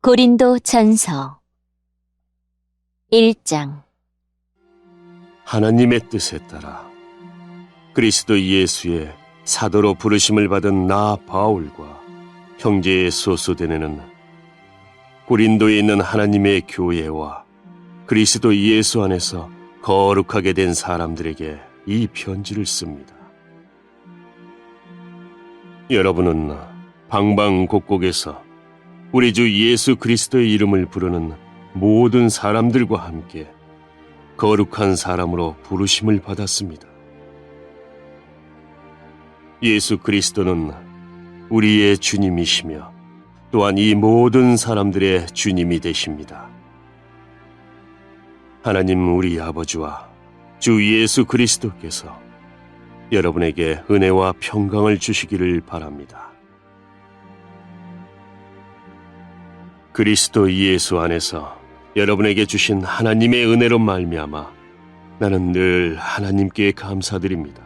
고린도 전서 1장. 하나님의 뜻에 따라 그리스도 예수의 사도로 부르심을 받은 나 바울과 형제의 소수되는 고린도에 있는 하나님의 교회와 그리스도 예수 안에서 거룩하게 된 사람들에게 이 편지를 씁니다. 여러분은 방방곡곡에서 우리 주 예수 그리스도의 이름을 부르는 모든 사람들과 함께 거룩한 사람으로 부르심을 받았습니다. 예수 그리스도는 우리의 주님이시며 또한 이 모든 사람들의 주님이 되십니다. 하나님 우리 아버지와 주 예수 그리스도께서 여러분에게 은혜와 평강을 주시기를 바랍니다. 그리스도 예수 안에서 여러분에게 주신 하나님의 은혜로 말미암아 나는 늘 하나님께 감사드립니다.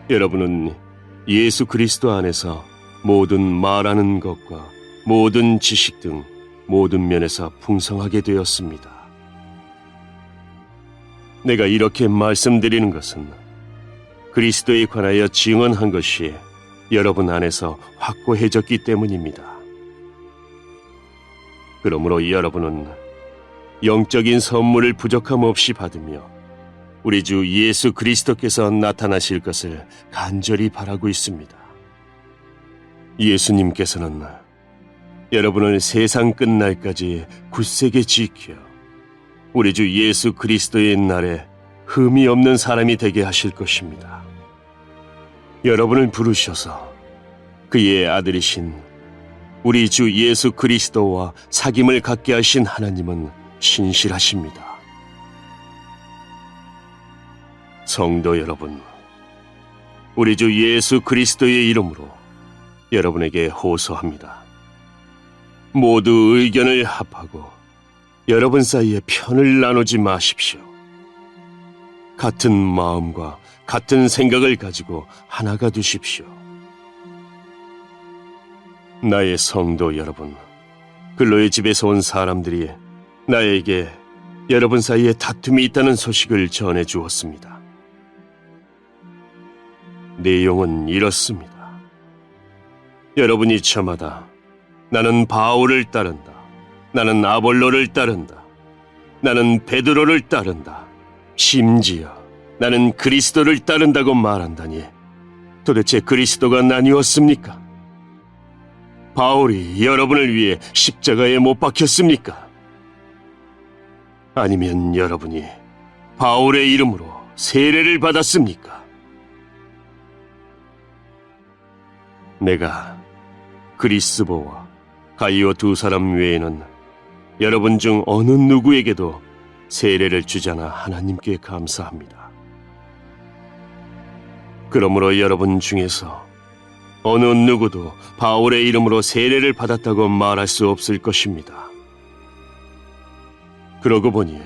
여러분은 예수 그리스도 안에서 모든 말하는 것과 모든 지식 등 모든 면에서 풍성하게 되었습니다. 내가 이렇게 말씀드리는 것은 그리스도에 관하여 증언한 것이 여러분 안에서 확고해졌기 때문입니다. 그러므로 여러분은 영적인 선물을 부족함 없이 받으며 우리 주 예수 그리스도께서 나타나실 것을 간절히 바라고 있습니다. 예수님께서는 여러분을 세상 끝날까지 굳세게 지켜 우리 주 예수 그리스도의 날에 흠이 없는 사람이 되게 하실 것입니다. 여러분을 부르셔서 그의 아들이신 우리 주 예수 그리스도와 사귐을 갖게 하신 하나님은 신실하십니다. 성도 여러분, 우리 주 예수 그리스도의 이름으로 여러분에게 호소합니다. 모두 의견을 합하고 여러분 사이에 편을 나누지 마십시오. 같은 마음과 같은 생각을 가지고 하나가 되십시오. 나의 성도 여러분, 글로의 집에서 온 사람들이 나에게 여러분 사이에 다툼이 있다는 소식을 전해 주었습니다. 내용은 이렇습니다. 여러분이 저마다 나는 바울을 따른다, 나는 아볼로를 따른다, 나는 베드로를 따른다, 심지어 나는 그리스도를 따른다고 말한다니 도대체 그리스도가 나뉘었습니까? 바울이 여러분을 위해 십자가에 못 박혔습니까? 아니면 여러분이 바울의 이름으로 세례를 받았습니까? 내가 그리스보와 가이오 두 사람 외에는 여러분 중 어느 누구에게도 세례를 주지 않아 하나님께 감사합니다. 그러므로 여러분 중에서 어느 누구도 바울의 이름으로 세례를 받았다고 말할 수 없을 것입니다. 그러고 보니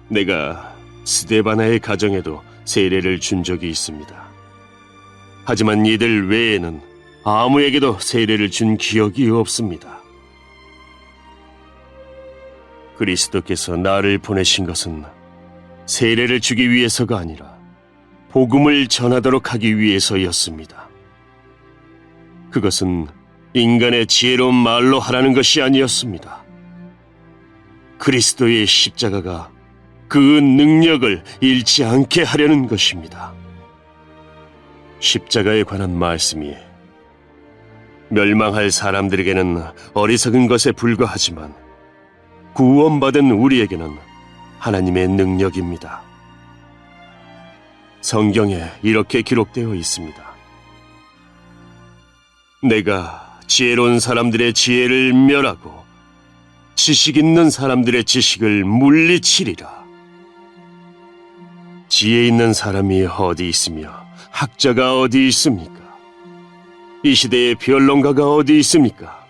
내가 스데바나의 가정에도 세례를 준 적이 있습니다. 하지만 이들 외에는 아무에게도 세례를 준 기억이 없습니다. 그리스도께서 나를 보내신 것은 세례를 주기 위해서가 아니라 복음을 전하도록 하기 위해서였습니다. 그것은 인간의 지혜로운 말로 하라는 것이 아니었습니다. 그리스도의 십자가가 그 능력을 잃지 않게 하려는 것입니다. 십자가에 관한 말씀이 멸망할 사람들에게는 어리석은 것에 불과하지만 구원받은 우리에게는 하나님의 능력입니다. 성경에 이렇게 기록되어 있습니다. 내가 지혜로운 사람들의 지혜를 멸하고 지식 있는 사람들의 지식을 물리치리라. 지혜 있는 사람이 어디 있으며 학자가 어디 있습니까? 이 시대의 변론가가 어디 있습니까?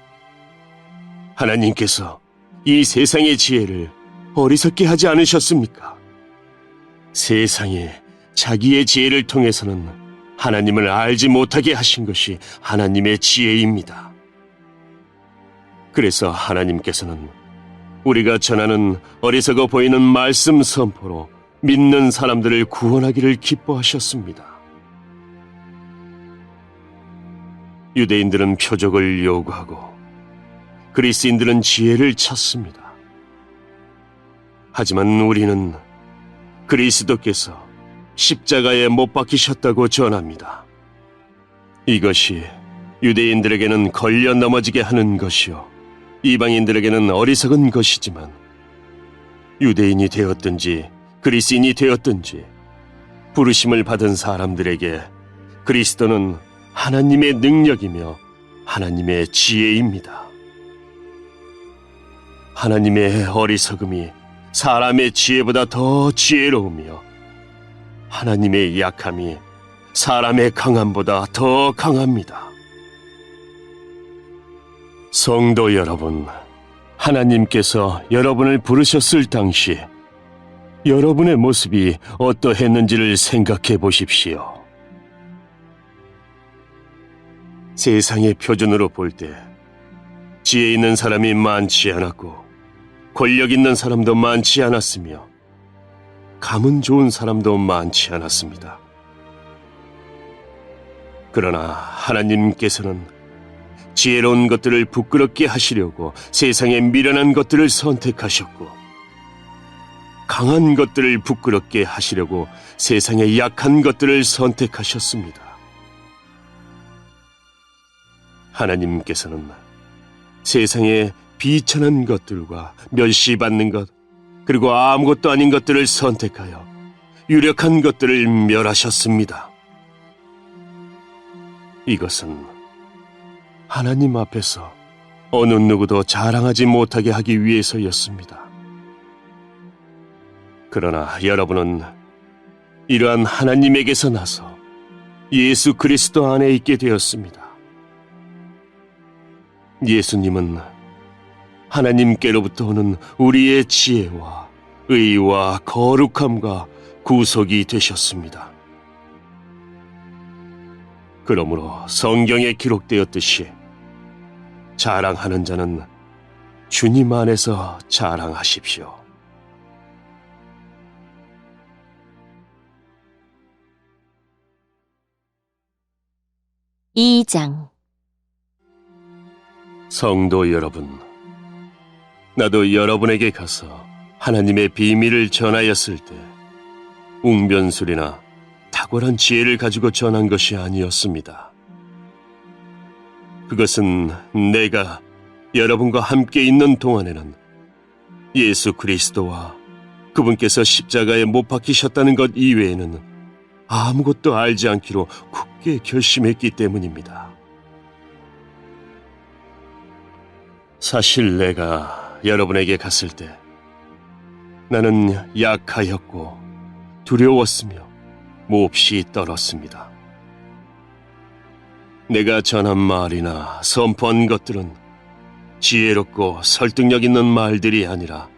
하나님께서 이 세상의 지혜를 어리석게 하지 않으셨습니까? 세상에 자기의 지혜를 통해서는 하나님을 알지 못하게 하신 것이 하나님의 지혜입니다. 그래서 하나님께서는 우리가 전하는 어리석어 보이는 말씀 선포로 믿는 사람들을 구원하기를 기뻐하셨습니다. 유대인들은 표적을 요구하고 그리스인들은 지혜를 찾습니다. 하지만 우리는 그리스도께서 십자가에 못 박히셨다고 전합니다. 이것이 유대인들에게는 걸려 넘어지게 하는 것이요 이방인들에게는 어리석은 것이지만 유대인이 되었든지 그리스인이 되었든지 부르심을 받은 사람들에게 그리스도는 하나님의 능력이며 하나님의 지혜입니다. 하나님의 어리석음이 사람의 지혜보다 더 지혜로우며 하나님의 약함이 사람의 강함보다 더 강합니다. 성도 여러분, 하나님께서 여러분을 부르셨을 당시 여러분의 모습이 어떠했는지를 생각해 보십시오. 세상의 표준으로 볼 때 지혜 있는 사람이 많지 않았고 권력 있는 사람도 많지 않았으며 감은 좋은 사람도 많지 않았습니다. 그러나 하나님께서는 지혜로운 것들을 부끄럽게 하시려고 세상의 미련한 것들을 선택하셨고 강한 것들을 부끄럽게 하시려고 세상의 약한 것들을 선택하셨습니다. 하나님께서는 세상의 비천한 것들과 멸시받는 것, 그리고 아무것도 아닌 것들을 선택하여 유력한 것들을 멸하셨습니다. 이것은 하나님 앞에서 어느 누구도 자랑하지 못하게 하기 위해서였습니다. 그러나 여러분은 이러한 하나님에게서 나서 예수 그리스도 안에 있게 되었습니다. 예수님은 하나님께로부터 오는 우리의 지혜와 의와 거룩함과 구속이 되셨습니다. 그러므로 성경에 기록되었듯이 자랑하는 자는 주님 안에서 자랑하십시오. (2장) 성도 여러분, 나도 여러분에게 가서 하나님의 비밀을 전하였을 때 웅변술이나 탁월한 지혜를 가지고 전한 것이 아니었습니다. 그것은 내가 여러분과 함께 있는 동안에는 예수 그리스도와 그분께서 십자가에 못 박히셨다는 것 이외에는 아무것도 알지 않기로 굳게 결심했기 때문입니다. 사실 내가 여러분에게 갔을 때 나는 약하였고 두려웠으며 몹시 떨었습니다. 내가 전한 말이나 선포한 것들은 지혜롭고 설득력 있는 말들이 아니라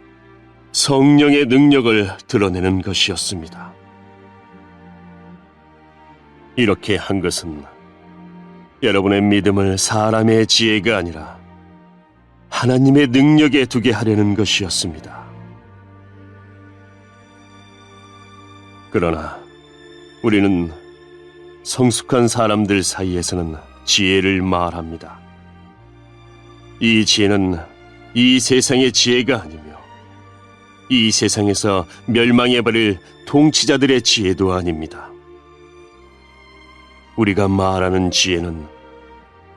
성령의 능력을 드러내는 것이었습니다. 이렇게 한 것은 여러분의 믿음을 사람의 지혜가 아니라 하나님의 능력에 두게 하려는 것이었습니다. 그러나 우리는 성숙한 사람들 사이에서는 지혜를 말합니다. 이 지혜는 이 세상의 지혜가 아니며 이 세상에서 멸망해버릴 통치자들의 지혜도 아닙니다. 우리가 말하는 지혜는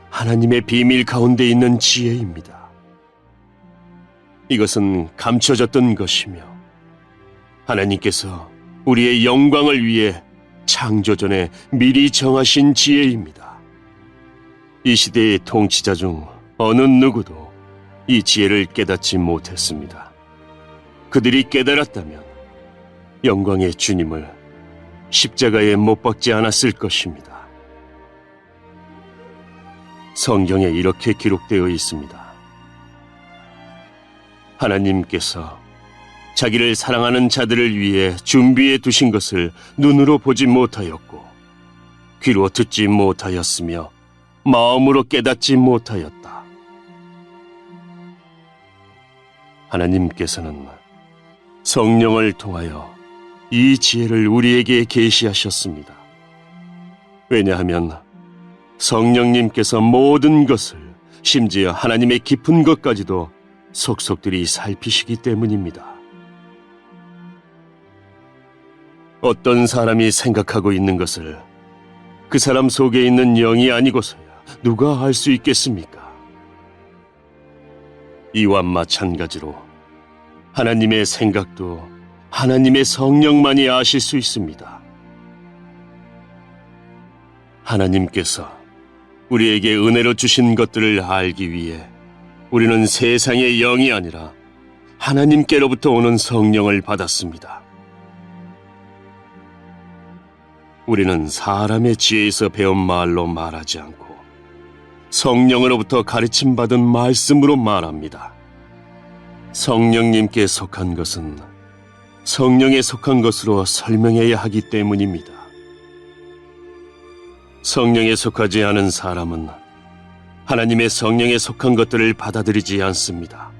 하나님의 비밀 가운데 있는 지혜입니다. 이것은 감춰졌던 것이며 하나님께서 우리의 영광을 위해 창조전에 미리 정하신 지혜입니다. 이 시대의 통치자 중 어느 누구도 이 지혜를 깨닫지 못했습니다. 그들이 깨달았다면 영광의 주님을 십자가에 못 박지 않았을 것입니다. 성경에 이렇게 기록되어 있습니다. 하나님께서 자기를 사랑하는 자들을 위해 준비해 두신 것을 눈으로 보지 못하였고 귀로 듣지 못하였으며 마음으로 깨닫지 못하였다. 하나님께서는 성령을 통하여 이 지혜를 우리에게 계시하셨습니다. 왜냐하면 성령님께서 모든 것을, 심지어 하나님의 깊은 것까지도 속속들이 살피시기 때문입니다. 어떤 사람이 생각하고 있는 것을 그 사람 속에 있는 영이 아니고서야 누가 알 수 있겠습니까? 이와 마찬가지로 하나님의 생각도 하나님의 성령만이 아실 수 있습니다. 하나님께서 우리에게 은혜로 주신 것들을 알기 위해 우리는 세상의 영이 아니라 하나님께로부터 오는 성령을 받았습니다. 우리는 사람의 지혜에서 배운 말로 말하지 않고 성령으로부터 가르침받은 말씀으로 말합니다. 성령님께 속한 것은 성령에 속한 것으로 설명해야 하기 때문입니다. 성령에 속하지 않은 사람은 하나님의 성령에 속한 것들을 받아들이지 않습니다.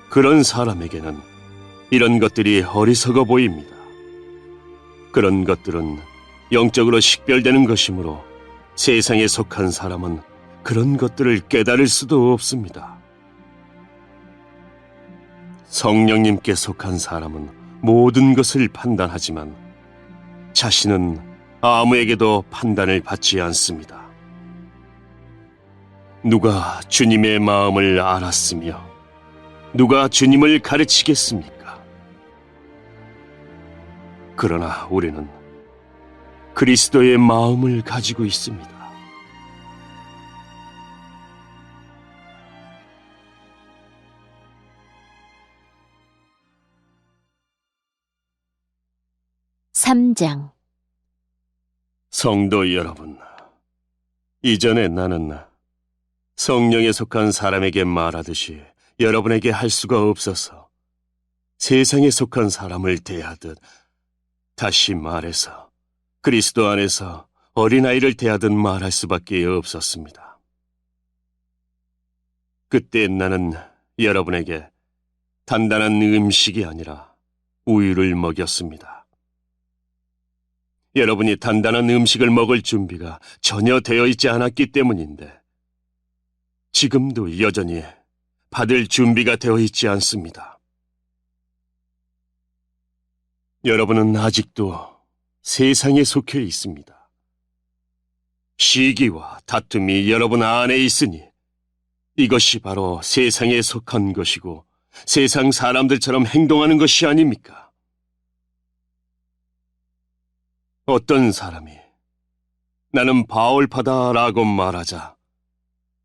그런 사람에게는 이런 것들이 어리석어 보입니다. 그런 것들은 영적으로 식별되는 것이므로 세상에 속한 사람은 그런 것들을 깨달을 수도 없습니다. 성령님께 속한 사람은 모든 것을 판단하지만 자신은 아무에게도 판단을 받지 않습니다. 누가 주님의 마음을 알았으며 누가 주님을 가르치겠습니까? 그러나 우리는 그리스도의 마음을 가지고 있습니다. (3장) 성도 여러분, 이전에 나는 성령에 속한 사람에게 말하듯이 여러분에게 할 수가 없어서 세상에 속한 사람을 대하듯, 다시 말해서 그리스도 안에서 어린아이를 대하듯 말할 수밖에 없었습니다. 그때 나는 여러분에게 단단한 음식이 아니라 우유를 먹였습니다. 여러분이 단단한 음식을 먹을 준비가 전혀 되어 있지 않았기 때문인데 지금도 여전히 받을 준비가 되어 있지 않습니다. 여러분은 아직도 세상에 속해 있습니다. 시기와 다툼이 여러분 안에 있으니 이것이 바로 세상에 속한 것이고 세상 사람들처럼 행동하는 것이 아닙니까? 어떤 사람이 나는 바울파다라고 말하자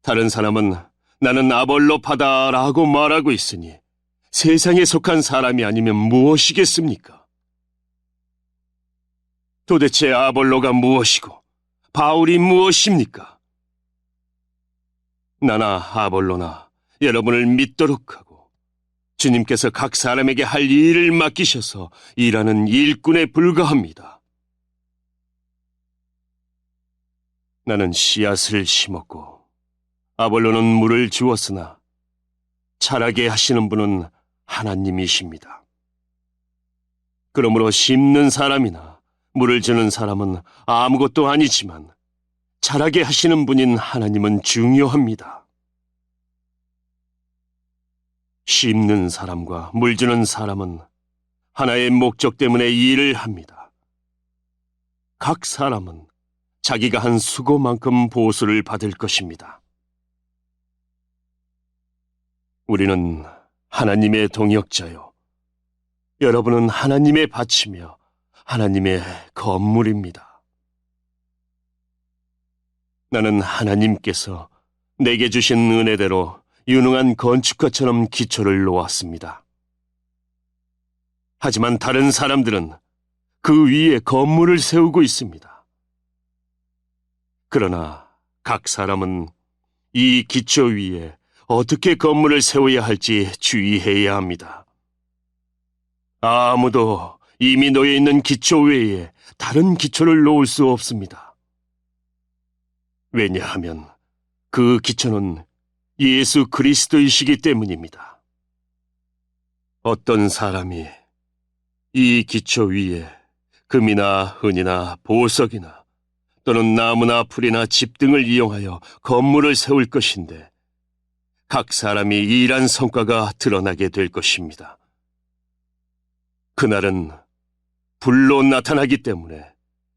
다른 사람은 나는 아볼로파다라고 말하고 있으니 세상에 속한 사람이 아니면 무엇이겠습니까? 도대체 아볼로가 무엇이고 바울이 무엇입니까? 나나 아볼로나 여러분을 믿도록 하고 주님께서 각 사람에게 할 일을 맡기셔서 일하는 일꾼에 불과합니다. 나는 씨앗을 심었고 아볼로는 물을 주었으나 자라게 하시는 분은 하나님이십니다. 그러므로 심는 사람이나 물을 주는 사람은 아무것도 아니지만 자라게 하시는 분인 하나님은 중요합니다. 심는 사람과 물 주는 사람은 하나의 목적 때문에 일을 합니다. 각 사람은 자기가 한 수고만큼 보수를 받을 것입니다. 우리는 하나님의 동역자요. 여러분은 하나님의 밭이며 하나님의 건물입니다. 나는 하나님께서 내게 주신 은혜대로 유능한 건축가처럼 기초를 놓았습니다. 하지만 다른 사람들은 그 위에 건물을 세우고 있습니다. 그러나 각 사람은 이 기초 위에 어떻게 건물을 세워야 할지 주의해야 합니다. 아무도 이미 놓여있는 기초 외에 다른 기초를 놓을 수 없습니다. 왜냐하면 그 기초는 예수 그리스도이시기 때문입니다. 어떤 사람이 이 기초 위에 금이나 은이나 보석이나 또는 나무나 풀이나 집 등을 이용하여 건물을 세울 것인데 각 사람이 일한 성과가 드러나게 될 것입니다. 그날은 불로 나타나기 때문에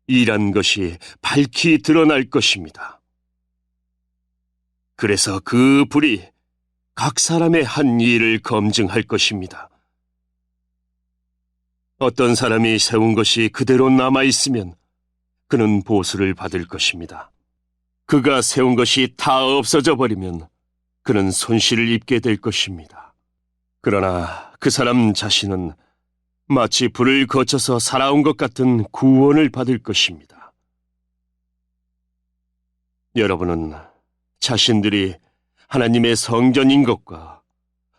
일한 것이 밝히 드러날 것입니다. 그래서 그 불이 각 사람의 한 일을 검증할 것입니다. 어떤 사람이 세운 것이 그대로 남아있으면 그는 보수를 받을 것입니다. 그가 세운 것이 다 없어져 버리면 그는 손실을 입게 될 것입니다. 그러나 그 사람 자신은 마치 불을 거쳐서 살아온 것 같은 구원을 받을 것입니다. 여러분은 자신들이 하나님의 성전인 것과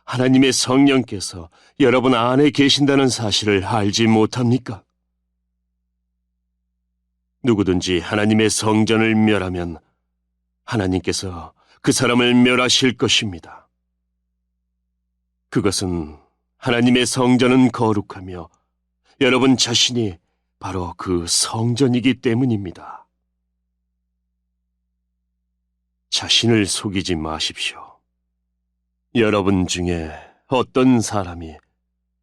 하나님의 성령께서 여러분 안에 계신다는 사실을 알지 못합니까? 누구든지 하나님의 성전을 멸하면 하나님께서 그 사람을 멸하실 것입니다. 그것은 하나님의 성전은 거룩하며 여러분 자신이 바로 그 성전이기 때문입니다. 자신을 속이지 마십시오. 여러분 중에 어떤 사람이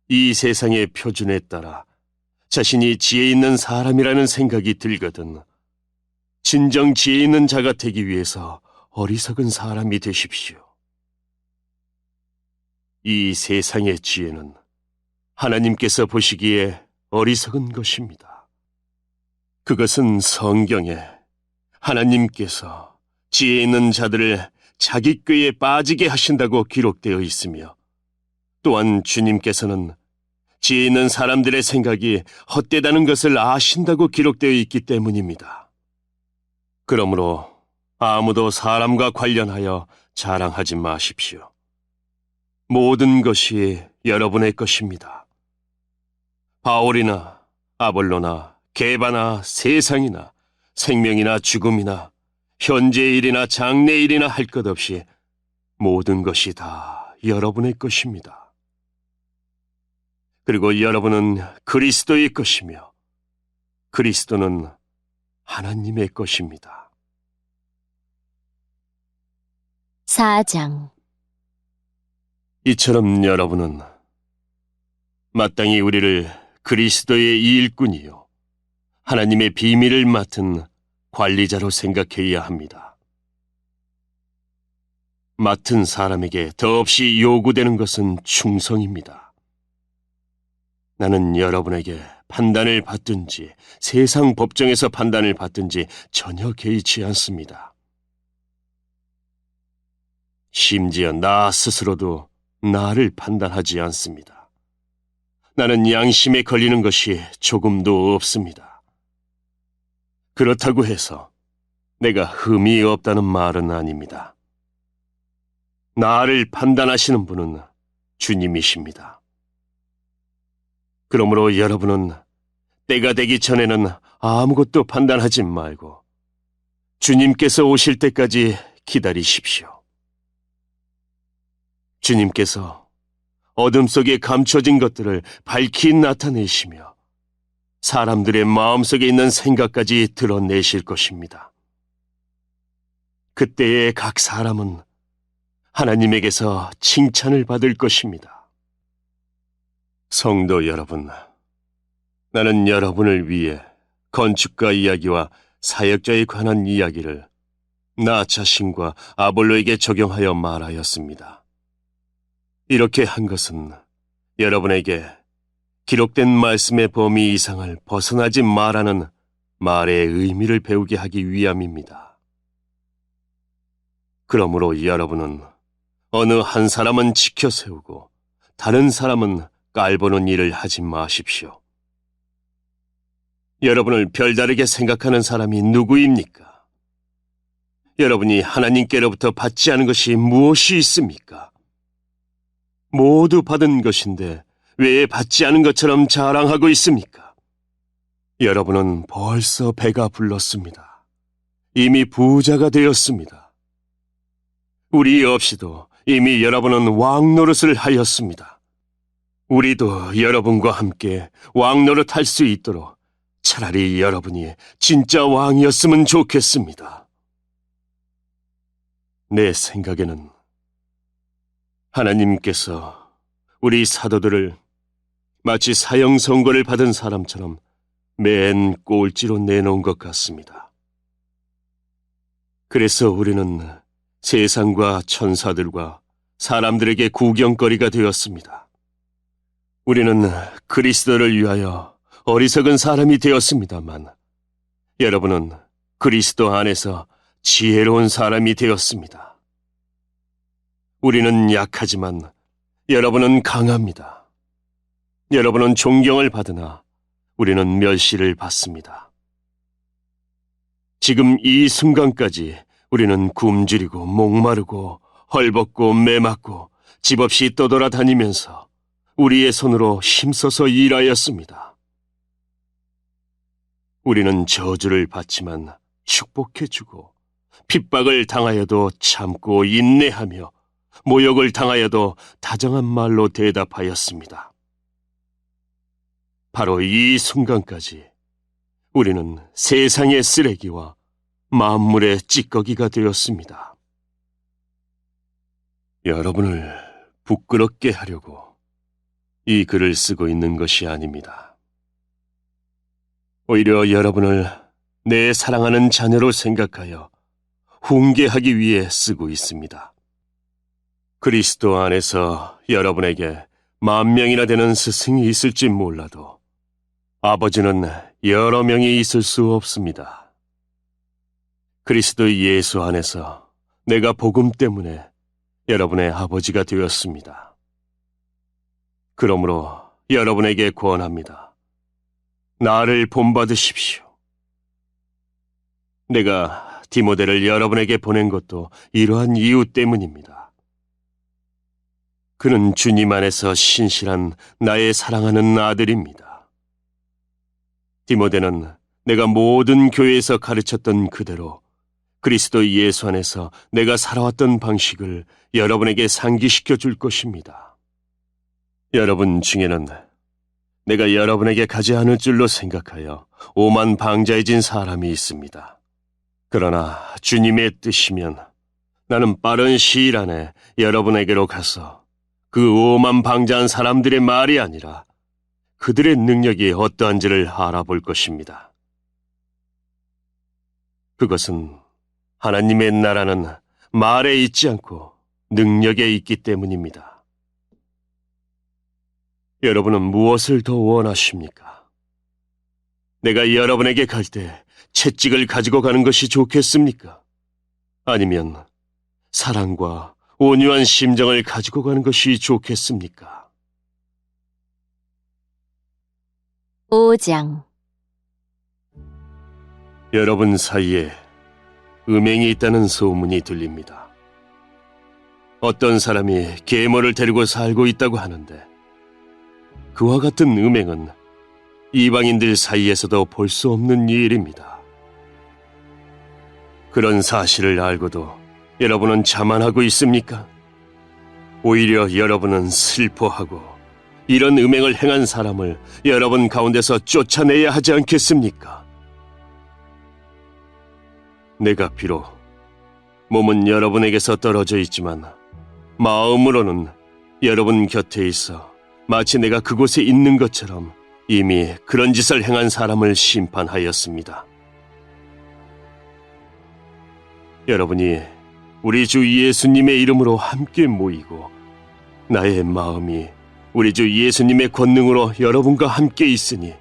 이 세상의 표준에 따라 자신이 지혜 있는 사람이라는 생각이 들거든 진정 지혜 있는 자가 되기 위해서 어리석은 사람이 되십시오. 이 세상의 지혜는 하나님께서 보시기에 어리석은 것입니다. 그것은 성경에 하나님께서 지혜 있는 자들을 자기 꾀에 빠지게 하신다고 기록되어 있으며 또한 주님께서는 지혜 있는 사람들의 생각이 헛되다는 것을 아신다고 기록되어 있기 때문입니다. 그러므로 아무도 사람과 관련하여 자랑하지 마십시오. 모든 것이 여러분의 것입니다. 바울이나 아볼로나 게바나 세상이나 생명이나 죽음이나 현재의 일이나 장래의 일이나 할 것 없이 모든 것이 다 여러분의 것입니다. 그리고 여러분은 그리스도의 것이며 그리스도는 하나님의 것입니다. 4장. 이처럼 여러분은 마땅히 우리를 그리스도의 일꾼이요 하나님의 비밀을 맡은 관리자로 생각해야 합니다. 맡은 사람에게 더없이 요구되는 것은 충성입니다. 나는 여러분에게 판단을 받든지 세상 법정에서 판단을 받든지 전혀 개의치 않습니다. 심지어 나 스스로도 나를 판단하지 않습니다. 나는 양심에 걸리는 것이 조금도 없습니다. 그렇다고 해서 내가 흠이 없다는 말은 아닙니다. 나를 판단하시는 분은 주님이십니다. 그러므로 여러분은 때가 되기 전에는 아무것도 판단하지 말고 주님께서 오실 때까지 기다리십시오. 주님께서 어둠 속에 감춰진 것들을 밝히 나타내시며 사람들의 마음속에 있는 생각까지 드러내실 것입니다. 그때의 각 사람은 하나님에게서 칭찬을 받을 것입니다. 성도 여러분, 나는 여러분을 위해 건축가 이야기와 사역자에 관한 이야기를 나 자신과 아볼로에게 적용하여 말하였습니다. 이렇게 한 것은 여러분에게 기록된 말씀의 범위 이상을 벗어나지 말라는 말의 의미를 배우게 하기 위함입니다. 그러므로 여러분은 어느 한 사람은 지켜 세우고 다른 사람은 깔보는 일을 하지 마십시오. 여러분을 별다르게 생각하는 사람이 누구입니까? 여러분이 하나님께로부터 받지 않은 것이 무엇이 있습니까? 모두 받은 것인데 왜 받지 않은 것처럼 자랑하고 있습니까? 여러분은 벌써 배가 불렀습니다. 이미 부자가 되었습니다. 우리 없이도 이미 여러분은 왕 노릇을 하였습니다. 우리도 여러분과 함께 왕 노릇할 수 있도록 차라리 여러분이 진짜 왕이었으면 좋겠습니다. 내 생각에는 하나님께서 우리 사도들을 마치 사형 선고를 받은 사람처럼 맨 꼴찌로 내놓은 것 같습니다. 그래서 우리는 세상과 천사들과 사람들에게 구경거리가 되었습니다. 우리는 그리스도를 위하여 어리석은 사람이 되었습니다만, 여러분은 그리스도 안에서 지혜로운 사람이 되었습니다. 우리는 약하지만 여러분은 강합니다. 여러분은 존경을 받으나 우리는 멸시를 받습니다. 지금 이 순간까지 우리는 굶주리고 목마르고 헐벗고 매맞고 집 없이 떠돌아다니면서 우리의 손으로 힘써서 일하였습니다. 우리는 저주를 받지만 축복해주고 핍박을 당하여도 참고 인내하며 모욕을 당하여도 다정한 말로 대답하였습니다. 바로 이 순간까지 우리는 세상의 쓰레기와 만물의 찌꺼기가 되었습니다. 여러분을 부끄럽게 하려고 이 글을 쓰고 있는 것이 아닙니다. 오히려 여러분을 내 사랑하는 자녀로 생각하여 훈계하기 위해 쓰고 있습니다. 그리스도 안에서 여러분에게 10,000명이나 되는 스승이 있을지 몰라도 아버지는 여러 명이 있을 수 없습니다. 그리스도 예수 안에서 내가 복음 때문에 여러분의 아버지가 되었습니다. 그러므로 여러분에게 권합니다. 나를 본받으십시오. 내가 디모데를 여러분에게 보낸 것도 이러한 이유 때문입니다. 그는 주님 안에서 신실한 나의 사랑하는 아들입니다. 디모데는 내가 모든 교회에서 가르쳤던 그대로 그리스도 예수 안에서 내가 살아왔던 방식을 여러분에게 상기시켜 줄 것입니다. 여러분 중에는 내가 여러분에게 가지 않을 줄로 생각하여 오만방자해진 사람이 있습니다. 그러나 주님의 뜻이면 나는 빠른 시일 안에 여러분에게로 가서 그 오만방자한 사람들의 말이 아니라 그들의 능력이 어떠한지를 알아볼 것입니다. 그것은 하나님의 나라는 말에 있지 않고 능력에 있기 때문입니다. 여러분은 무엇을 더 원하십니까? 내가 여러분에게 갈 때 채찍을 가지고 가는 것이 좋겠습니까? 아니면 사랑과 온유한 심정을 가지고 가는 것이 좋겠습니까? 5장. 여러분 사이에 음행이 있다는 소문이 들립니다. 어떤 사람이 계모를 데리고 살고 있다고 하는데 그와 같은 음행은 이방인들 사이에서도 볼 수 없는 일입니다. 그런 사실을 알고도 여러분은 자만하고 있습니까? 오히려 여러분은 슬퍼하고 이런 음행을 행한 사람을 여러분 가운데서 쫓아내야 하지 않겠습니까? 내가 비록 몸은 여러분에게서 떨어져 있지만 마음으로는 여러분 곁에 있어 마치 내가 그곳에 있는 것처럼 이미 그런 짓을 행한 사람을 심판하였습니다. 여러분이 우리 주 예수님의 이름으로 함께 모이고 나의 마음이 우리 주 예수님의 권능으로 여러분과 함께 있으니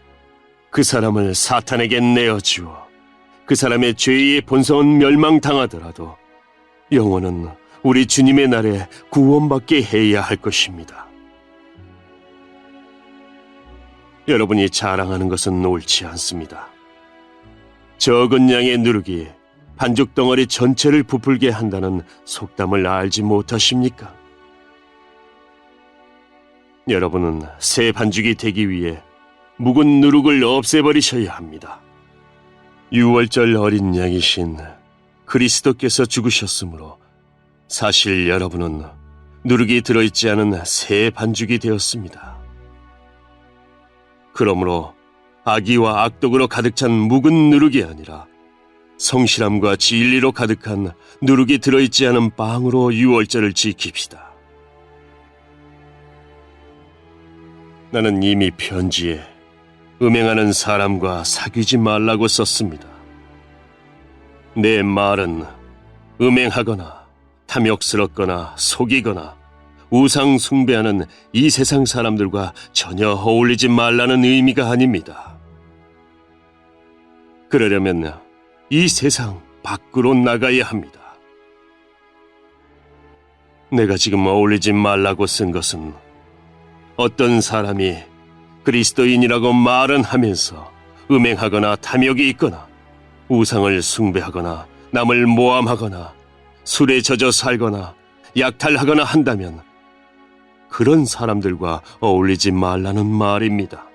그 사람을 사탄에게 내어주어 그 사람의 죄의 본성은 멸망당하더라도 영혼은 우리 주님의 날에 구원받게 해야 할 것입니다. 여러분이 자랑하는 것은 옳지 않습니다. 적은 양의 누룩이 반죽 덩어리 전체를 부풀게 한다는 속담을 알지 못하십니까? 여러분은 새 반죽이 되기 위해 묵은 누룩을 없애버리셔야 합니다. 유월절 어린 양이신 그리스도께서 죽으셨으므로 사실 여러분은 누룩이 들어있지 않은 새 반죽이 되었습니다. 그러므로 악의와 악독으로 가득 찬 묵은 누룩이 아니라 성실함과 진리로 가득한 누룩이 들어있지 않은 빵으로 유월절을 지킵시다. 나는 이미 편지에 음행하는 사람과 사귀지 말라고 썼습니다. 내 말은 음행하거나 탐욕스럽거나 속이거나 우상 숭배하는 이 세상 사람들과 전혀 어울리지 말라는 의미가 아닙니다. 그러려면 이 세상 밖으로 나가야 합니다. 내가 지금 어울리지 말라고 쓴 것은 어떤 사람이 그리스도인이라고 말은 하면서 음행하거나 탐욕이 있거나 우상을 숭배하거나 남을 모함하거나 술에 젖어 살거나 약탈하거나 한다면 그런 사람들과 어울리지 말라는 말입니다.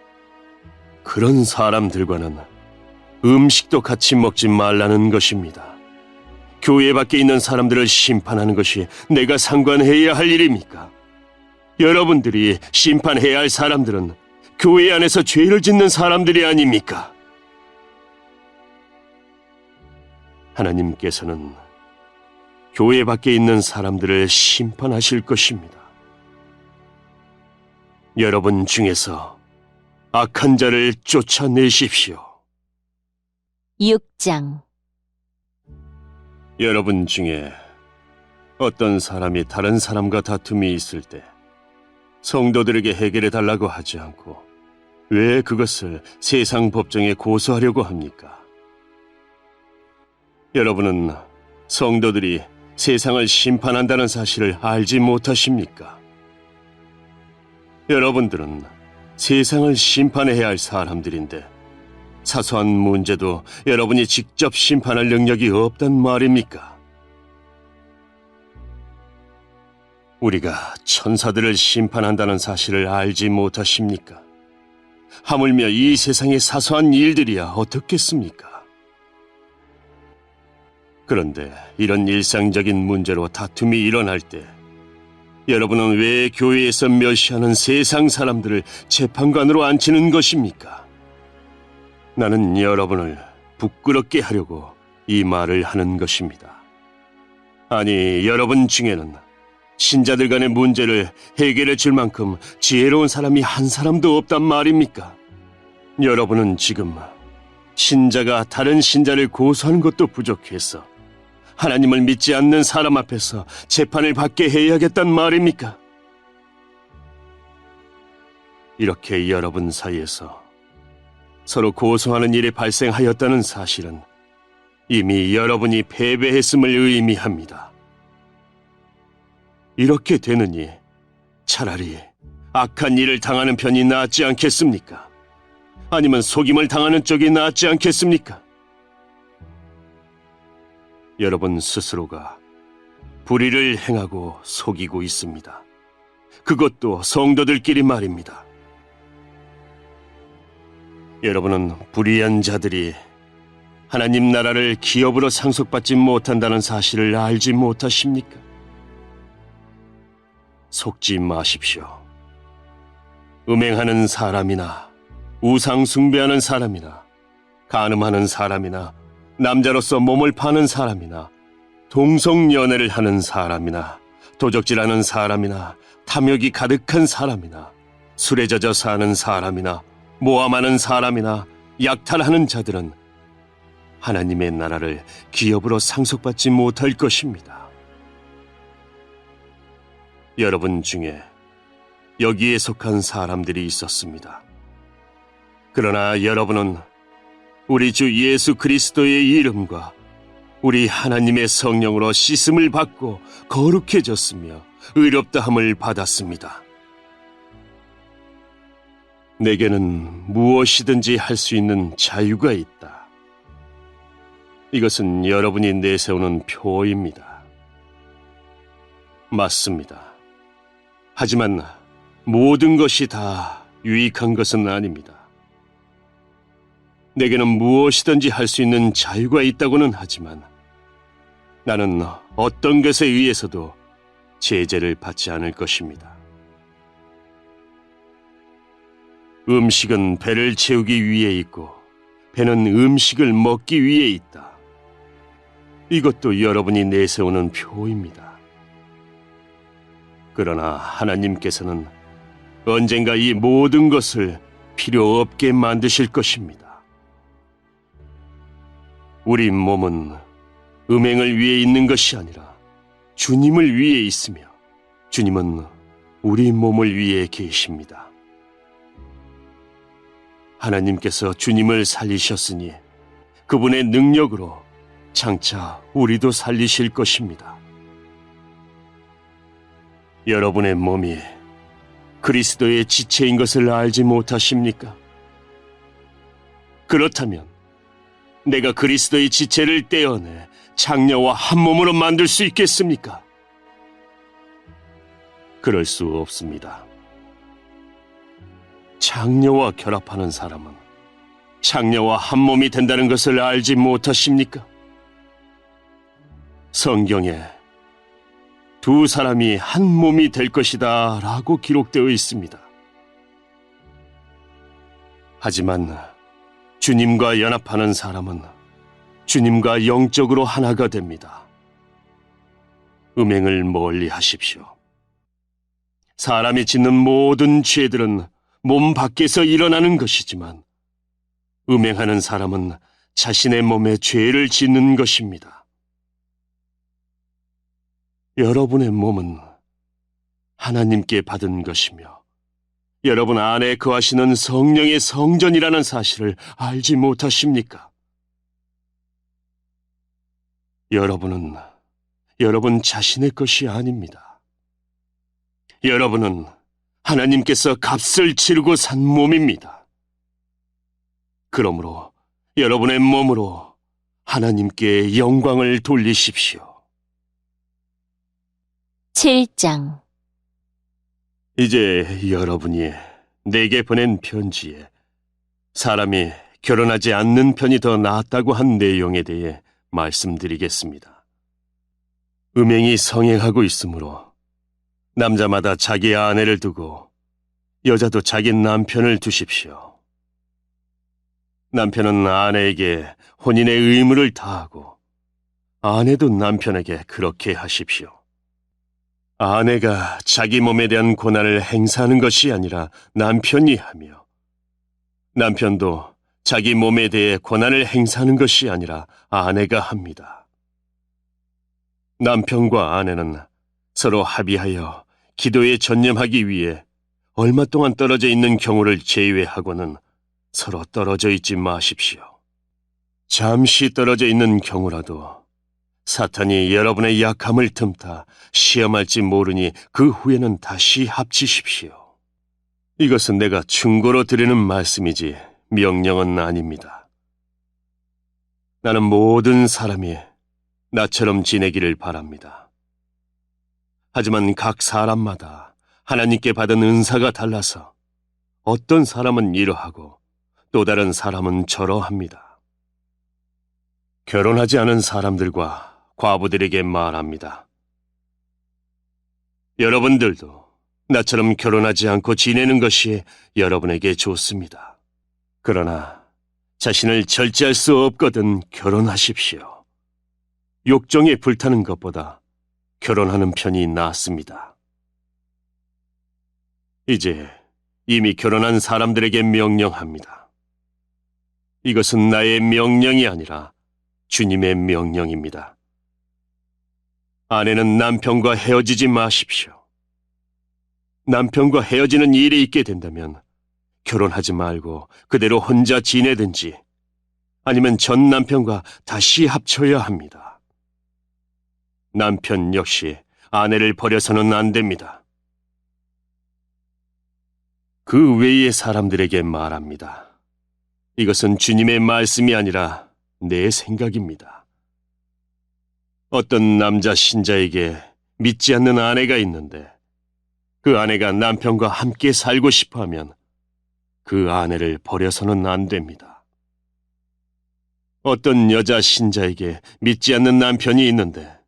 그런 사람들과는 음식도 같이 먹지 말라는 것입니다. 교회 밖에 있는 사람들을 심판하는 것이 내가 상관해야 할 일입니까? 여러분들이 심판해야 할 사람들은 교회 안에서 죄를 짓는 사람들이 아닙니까? 하나님께서는 교회 밖에 있는 사람들을 심판하실 것입니다. 여러분 중에서 악한 자를 쫓아내십시오. 6장. 여러분 중에 어떤 사람이 다른 사람과 다툼이 있을 때 성도들에게 해결해 달라고 하지 않고 왜 그것을 세상 법정에 고소하려고 합니까? 여러분은 성도들이 세상을 심판한다는 사실을 알지 못하십니까? 여러분들은 세상을 심판해야 할 사람들인데 사소한 문제도 여러분이 직접 심판할 능력이 없단 말입니까? 우리가 천사들을 심판한다는 사실을 알지 못하십니까? 하물며 이 세상의 사소한 일들이야 어떻겠습니까? 그런데 이런 일상적인 문제로 다툼이 일어날 때 여러분은 왜 교회에서 멸시하는 세상 사람들을 재판관으로 앉히는 것입니까? 나는 여러분을 부끄럽게 하려고 이 말을 하는 것입니다. 아니, 여러분 중에는 신자들 간의 문제를 해결해 줄 만큼 지혜로운 사람이 한 사람도 없단 말입니까? 여러분은 지금 신자가 다른 신자를 고소하는 것도 부족해서 하나님을 믿지 않는 사람 앞에서 재판을 받게 해야겠단 말입니까? 이렇게 여러분 사이에서 서로 고소하는 일이 발생하였다는 사실은 이미 여러분이 패배했음을 의미합니다. 이렇게 되느니 차라리 악한 일을 당하는 편이 낫지 않겠습니까? 아니면 속임을 당하는 쪽이 낫지 않겠습니까? 여러분 스스로가 불의를 행하고 속이고 있습니다. 그것도 성도들끼리 말입니다. 여러분은 불의한 자들이 하나님 나라를 기업으로 상속받지 못한다는 사실을 알지 못하십니까? 속지 마십시오. 음행하는 사람이나 우상 숭배하는 사람이나 간음하는 사람이나 남자로서 몸을 파는 사람이나 동성연애를 하는 사람이나 도적질하는 사람이나 탐욕이 가득한 사람이나 술에 젖어 사는 사람이나 모함하는 사람이나 약탈하는 자들은 하나님의 나라를 기업으로 상속받지 못할 것입니다. 여러분 중에 여기에 속한 사람들이 있었습니다. 그러나 여러분은 우리 주 예수 그리스도의 이름과 우리 하나님의 성령으로 씻음을 받고 거룩해졌으며 의롭다함을 받았습니다. 내게는 무엇이든지 할 수 있는 자유가 있다. 이것은 여러분이 내세우는 표어입니다. 맞습니다. 하지만 모든 것이 다 유익한 것은 아닙니다. 내게는 무엇이든지 할 수 있는 자유가 있다고는 하지만 나는 어떤 것에 의해서도 제재를 받지 않을 것입니다. 음식은 배를 채우기 위해 있고 배는 음식을 먹기 위해 있다. 이것도 여러분이 내세우는 표입니다. 그러나 하나님께서는 언젠가 이 모든 것을 필요 없게 만드실 것입니다. 우리 몸은 음행을 위해 있는 것이 아니라 주님을 위해 있으며 주님은 우리 몸을 위해 계십니다. 하나님께서 주님을 살리셨으니 그분의 능력으로 장차 우리도 살리실 것입니다. 여러분의 몸이 그리스도의 지체인 것을 알지 못하십니까? 그렇다면 내가 그리스도의 지체를 떼어내 장녀와 한 몸으로 만들 수 있겠습니까? 그럴 수 없습니다. 장녀와 결합하는 사람은 장녀와 한 몸이 된다는 것을 알지 못하십니까? 성경에 두 사람이 한 몸이 될 것이다 라고 기록되어 있습니다. 하지만 주님과 연합하는 사람은 주님과 영적으로 하나가 됩니다. 음행을 멀리 하십시오. 사람이 짓는 모든 죄들은 몸 밖에서 일어나는 것이지만 음행하는 사람은 자신의 몸에 죄를 짓는 것입니다. 여러분의 몸은 하나님께 받은 것이며 여러분 안에 거하시는 성령의 성전이라는 사실을 알지 못하십니까? 여러분은 여러분 자신의 것이 아닙니다. 여러분은 하나님께서 값을 치르고 산 몸입니다. 그러므로 여러분의 몸으로 하나님께 영광을 돌리십시오. 7장. 이제 여러분이 내게 보낸 편지에 사람이 결혼하지 않는 편이 더 낫다고 한 내용에 대해 말씀드리겠습니다. 음행이 성행하고 있으므로 남자마다 자기 아내를 두고 여자도 자기 남편을 두십시오. 남편은 아내에게 혼인의 의무를 다하고 아내도 남편에게 그렇게 하십시오. 아내가 자기 몸에 대한 고난을 행사하는 것이 아니라 남편이 하며 남편도 자기 몸에 대해 고난을 행사하는 것이 아니라 아내가 합니다. 남편과 아내는 서로 합의하여 기도에 전념하기 위해 얼마 동안 떨어져 있는 경우를 제외하고는 서로 떨어져 있지 마십시오. 잠시 떨어져 있는 경우라도 사탄이 여러분의 약함을 틈타 시험할지 모르니 그 후에는 다시 합치십시오. 이것은 내가 충고로 드리는 말씀이지 명령은 아닙니다. 나는 모든 사람이 나처럼 지내기를 바랍니다. 하지만 각 사람마다 하나님께 받은 은사가 달라서 어떤 사람은 이러하고 또 다른 사람은 저러합니다. 결혼하지 않은 사람들과 과부들에게 말합니다. 여러분들도 나처럼 결혼하지 않고 지내는 것이 여러분에게 좋습니다. 그러나 자신을 절제할 수 없거든 결혼하십시오. 욕정에 불타는 것보다 결혼하는 편이 낫습니다. 이제 이미 결혼한 사람들에게 명령합니다. 이것은 나의 명령이 아니라 주님의 명령입니다. 아내는 남편과 헤어지지 마십시오. 남편과 헤어지는 일이 있게 된다면 결혼하지 말고 그대로 혼자 지내든지 아니면 전 남편과 다시 합쳐야 합니다. 남편 역시 아내를 버려서는 안 됩니다. 그 외의 사람들에게 말합니다. 이것은 주님의 말씀이 아니라 내 생각입니다. 어떤 남자 신자에게 믿지 않는 아내가 있는데 그 아내가 남편과 함께 살고 싶어하면 그 아내를 버려서는 안 됩니다. 어떤 여자 신자에게 믿지 않는 남편이 있는데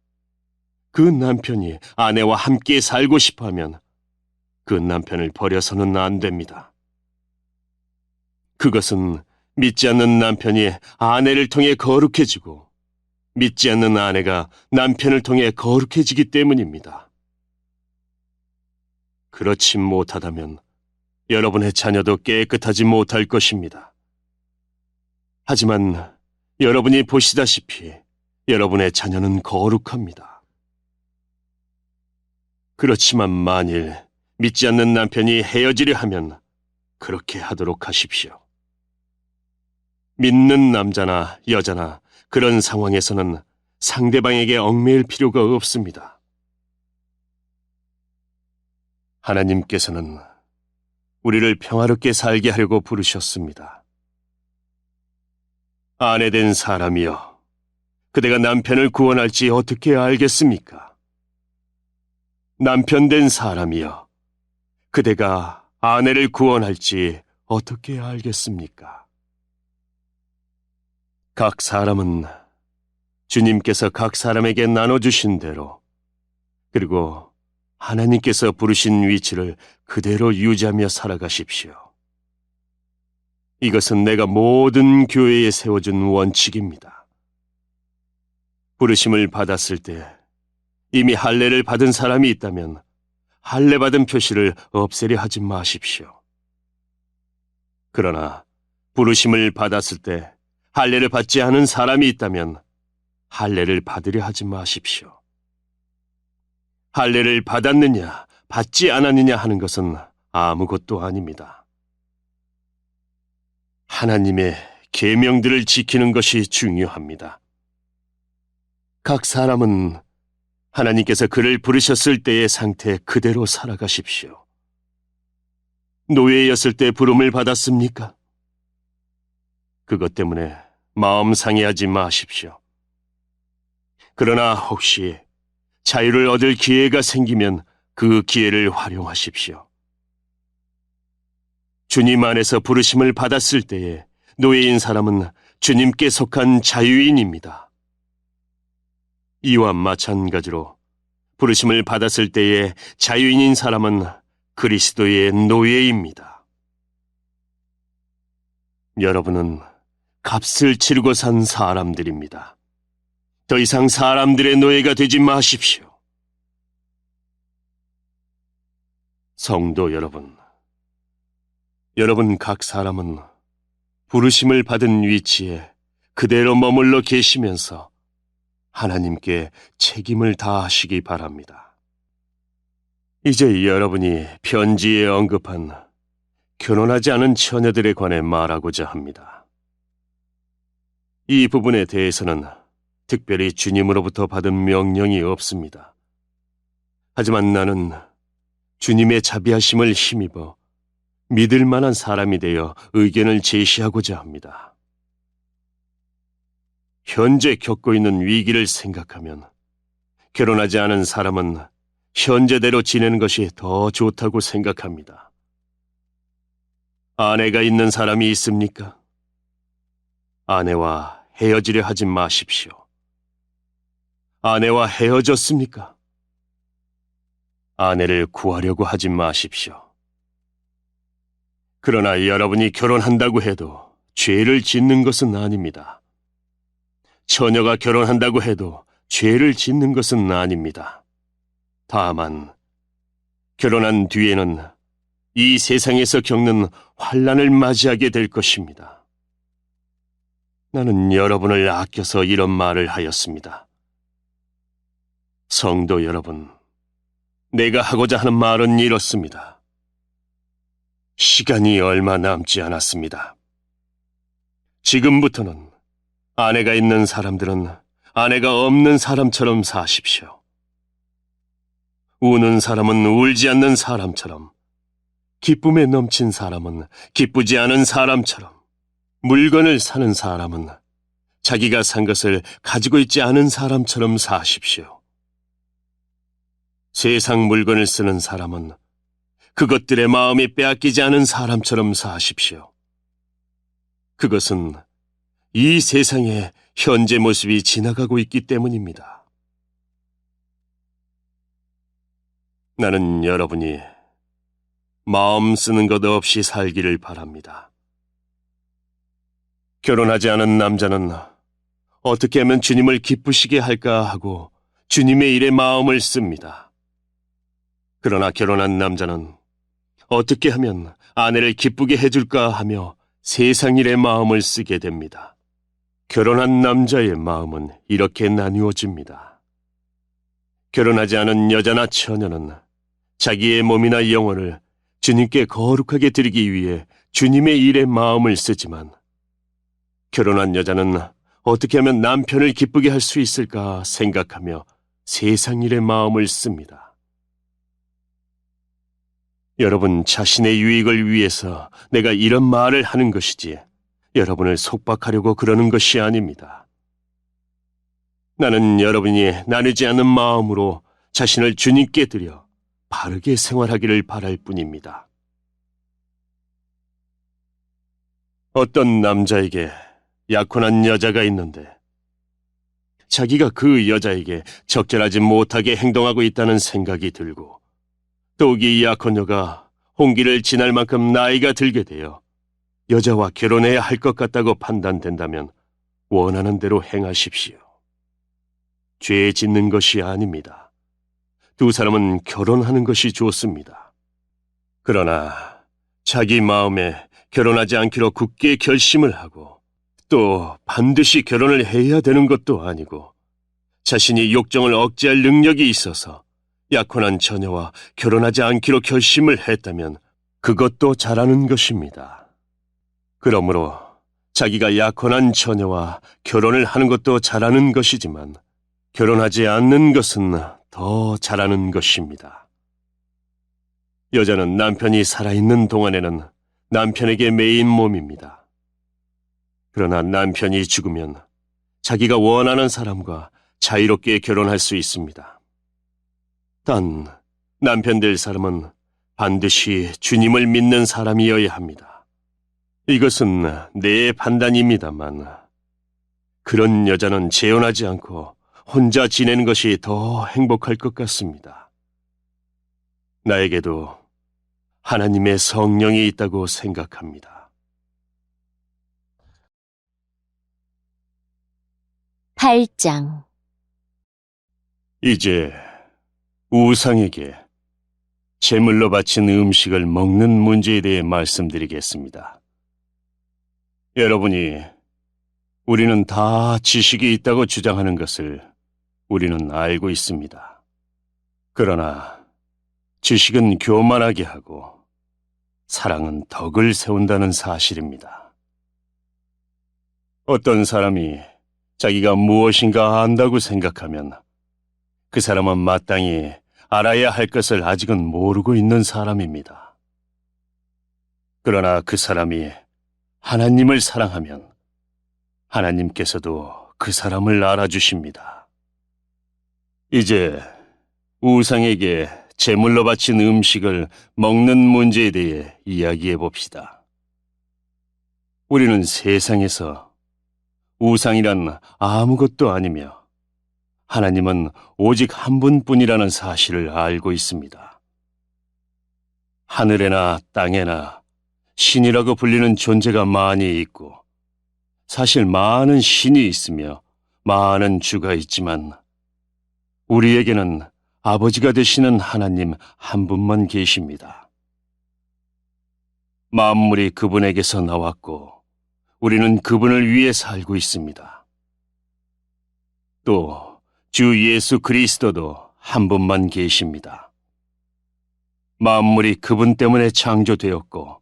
그 남편이 아내와 함께 살고 싶어하면 그 남편을 버려서는 안 됩니다. 그것은 믿지 않는 남편이 아내를 통해 거룩해지고 믿지 않는 아내가 남편을 통해 거룩해지기 때문입니다. 그렇지 못하다면 여러분의 자녀도 깨끗하지 못할 것입니다. 하지만 여러분이 보시다시피 여러분의 자녀는 거룩합니다. 그렇지만 만일 믿지 않는 남편이 헤어지려 하면 그렇게 하도록 하십시오. 믿는 남자나 여자나 그런 상황에서는 상대방에게 얽매일 필요가 없습니다. 하나님께서는 우리를 평화롭게 살게 하려고 부르셨습니다. 아내된 사람이여, 그대가 남편을 구원할지 어떻게 알겠습니까? 남편된 사람이여, 그대가 아내를 구원할지 어떻게 알겠습니까? 각 사람은 주님께서 각 사람에게 나눠주신 대로, 그리고 하나님께서 부르신 위치를 그대로 유지하며 살아가십시오. 이것은 내가 모든 교회에 세워준 원칙입니다. 부르심을 받았을 때 이미 할례를 받은 사람이 있다면 할례 받은 표시를 없애려 하지 마십시오. 그러나 부르심을 받았을 때 할례를 받지 않은 사람이 있다면 할례를 받으려 하지 마십시오. 할례를 받았느냐 받지 않았느냐 하는 것은 아무것도 아닙니다. 하나님의 계명들을 지키는 것이 중요합니다. 각 사람은 하나님께서 그를 부르셨을 때의 상태 그대로 살아가십시오. 노예였을 때 부름을 받았습니까? 그것 때문에 마음 상해하지 마십시오. 그러나 혹시 자유를 얻을 기회가 생기면 그 기회를 활용하십시오. 주님 안에서 부르심을 받았을 때에 노예인 사람은 주님께 속한 자유인입니다. 이와 마찬가지로 부르심을 받았을 때에 자유인인 사람은 그리스도의 노예입니다. 여러분은 값을 치르고 산 사람들입니다. 더 이상 사람들의 노예가 되지 마십시오. 성도 여러분, 여러분 각 사람은 부르심을 받은 위치에 그대로 머물러 계시면서 하나님께 책임을 다하시기 바랍니다. 이제 여러분이 편지에 언급한 결혼하지 않은 처녀들에 관해 말하고자 합니다. 이 부분에 대해서는 특별히 주님으로부터 받은 명령이 없습니다. 하지만 나는 주님의 자비하심을 힘입어 믿을 만한 사람이 되어 의견을 제시하고자 합니다. 현재 겪고 있는 위기를 생각하면 결혼하지 않은 사람은 현재대로 지내는 것이 더 좋다고 생각합니다. 아내가 있는 사람이 있습니까? 아내와 헤어지려 하지 마십시오. 아내와 헤어졌습니까? 아내를 구하려고 하지 마십시오. 그러나 여러분이 결혼한다고 해도 죄를 짓는 것은 아닙니다. 처녀가 결혼한다고 해도 죄를 짓는 것은 아닙니다. 다만 결혼한 뒤에는 이 세상에서 겪는 환난을 맞이하게 될 것입니다. 나는 여러분을 아껴서 이런 말을 하였습니다. 성도 여러분, 내가 하고자 하는 말은 이렇습니다. 시간이 얼마 남지 않았습니다. 지금부터는 아내가 있는 사람들은 아내가 없는 사람처럼 사십시오. 우는 사람은 울지 않는 사람처럼, 기쁨에 넘친 사람은 기쁘지 않은 사람처럼, 물건을 사는 사람은 자기가 산 것을 가지고 있지 않은 사람처럼 사십시오. 세상 물건을 쓰는 사람은 그것들의 마음이 빼앗기지 않은 사람처럼 사십시오. 그것은 이 세상의 현재 모습이 지나가고 있기 때문입니다. 나는 여러분이 마음 쓰는 것 없이 살기를 바랍니다. 결혼하지 않은 남자는 어떻게 하면 주님을 기쁘시게 할까 하고 주님의 일에 마음을 씁니다. 그러나 결혼한 남자는 어떻게 하면 아내를 기쁘게 해줄까 하며 세상 일에 마음을 쓰게 됩니다. 결혼한 남자의 마음은 이렇게 나뉘어집니다. 결혼하지 않은 여자나 처녀는 자기의 몸이나 영혼을 주님께 거룩하게 드리기 위해 주님의 일에 마음을 쓰지만, 결혼한 여자는 어떻게 하면 남편을 기쁘게 할 수 있을까 생각하며 세상 일에 마음을 씁니다. 여러분 자신의 유익을 위해서 내가 이런 말을 하는 것이지 여러분을 속박하려고 그러는 것이 아닙니다. 나는 여러분이 나누지 않는 마음으로 자신을 주님께 드려 바르게 생활하기를 바랄 뿐입니다. 어떤 남자에게 약혼한 여자가 있는데 자기가 그 여자에게 적절하지 못하게 행동하고 있다는 생각이 들고, 더욱이 이 약혼녀가 홍기를 지날 만큼 나이가 들게 되어 여자와 결혼해야 할 것 같다고 판단된다면 원하는 대로 행하십시오. 죄 짓는 것이 아닙니다. 두 사람은 결혼하는 것이 좋습니다. 그러나 자기 마음에 결혼하지 않기로 굳게 결심을 하고 또 반드시 결혼을 해야 되는 것도 아니고 자신이 욕정을 억제할 능력이 있어서 약혼한 처녀와 결혼하지 않기로 결심을 했다면 그것도 잘하는 것입니다. 그러므로 자기가 약혼한 처녀와 결혼을 하는 것도 잘하는 것이지만 결혼하지 않는 것은 더 잘하는 것입니다. 여자는 남편이 살아있는 동안에는 남편에게 매인 몸입니다. 그러나 남편이 죽으면 자기가 원하는 사람과 자유롭게 결혼할 수 있습니다. 단, 남편 될 사람은 반드시 주님을 믿는 사람이어야 합니다. 이것은 내 판단입니다만, 그런 여자는 재혼하지 않고 혼자 지내는 것이 더 행복할 것 같습니다. 나에게도 하나님의 성령이 있다고 생각합니다. 8장. 이제 우상에게 제물로 바친 음식을 먹는 문제에 대해 말씀드리겠습니다. 여러분이 우리는 다 지식이 있다고 주장하는 것을 우리는 알고 있습니다. 그러나 지식은 교만하게 하고 사랑은 덕을 세운다는 사실입니다. 어떤 사람이 자기가 무엇인가 안다고 생각하면 그 사람은 마땅히 알아야 할 것을 아직은 모르고 있는 사람입니다. 그러나 그 사람이 하나님을 사랑하면 하나님께서도 그 사람을 알아주십니다. 이제 우상에게 제물로 바친 음식을 먹는 문제에 대해 이야기해 봅시다. 우리는 세상에서 우상이란 아무것도 아니며 하나님은 오직 한 분뿐이라는 사실을 알고 있습니다. 하늘에나 땅에나 신이라고 불리는 존재가 많이 있고 사실 많은 신이 있으며 많은 주가 있지만 우리에게는 아버지가 되시는 하나님 한 분만 계십니다. 만물이 그분에게서 나왔고 우리는 그분을 위해 살고 있습니다. 또 주 예수 그리스도도 한 분만 계십니다. 만물이 그분 때문에 창조되었고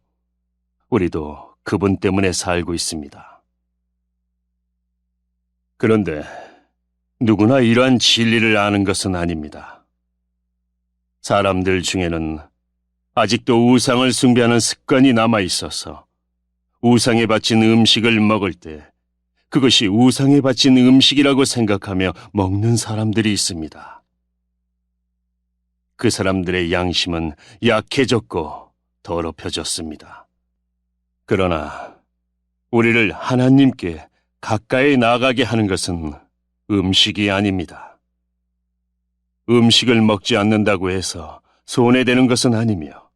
우리도 그분 때문에 살고 있습니다. 그런데 누구나 이러한 진리를 아는 것은 아닙니다. 사람들 중에는 아직도 우상을 숭배하는 습관이 남아 있어서 우상에 바친 음식을 먹을 때 그것이 우상에 바친 음식이라고 생각하며 먹는 사람들이 있습니다. 그 사람들의 양심은 약해졌고 더럽혀졌습니다. 그러나 우리를 하나님께 가까이 나아가게 하는 것은 음식이 아닙니다. 음식을 먹지 않는다고 해서 손해되는 것은 아니며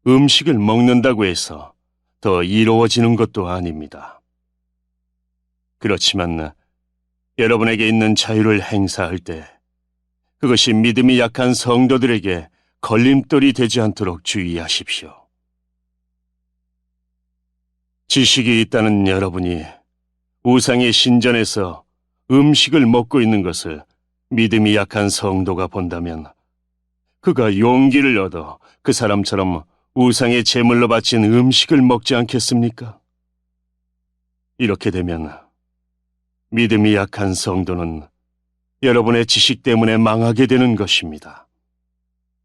음식을 먹는다고 해서 더 이로워지는 것도 아닙니다. 그렇지만 여러분에게 있는 자유를 행사할 때 그것이 믿음이 약한 성도들에게 걸림돌이 되지 않도록 주의하십시오. 지식이 있다는 여러분이 우상의 신전에서 음식을 먹고 있는 것을 믿음이 약한 성도가 본다면 그가 용기를 얻어 그 사람처럼 우상의 제물로 바친 음식을 먹지 않겠습니까? 이렇게 되면 믿음이 약한 성도는 여러분의 지식 때문에 망하게 되는 것입니다.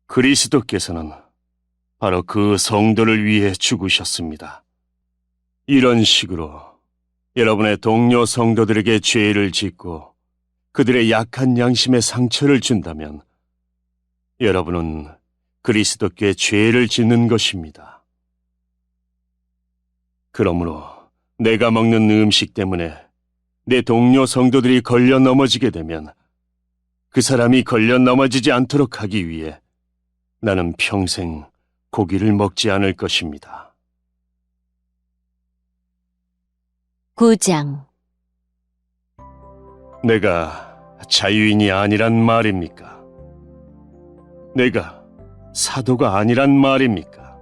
그리스도께서는 바로 그 성도를 위해 죽으셨습니다. 이런 식으로 여러분의 동료 성도들에게 죄를 짓고 그들의 약한 양심에 상처를 준다면 여러분은 그리스도께 죄를 짓는 것입니다. 그러므로 내가 먹는 음식 때문에 내 동료 성도들이 걸려 넘어지게 되면 그 사람이 걸려 넘어지지 않도록 하기 위해 나는 평생 고기를 먹지 않을 것입니다. 9장. 내가 자유인이 아니란 말입니까? 내가 사도가 아니란 말입니까?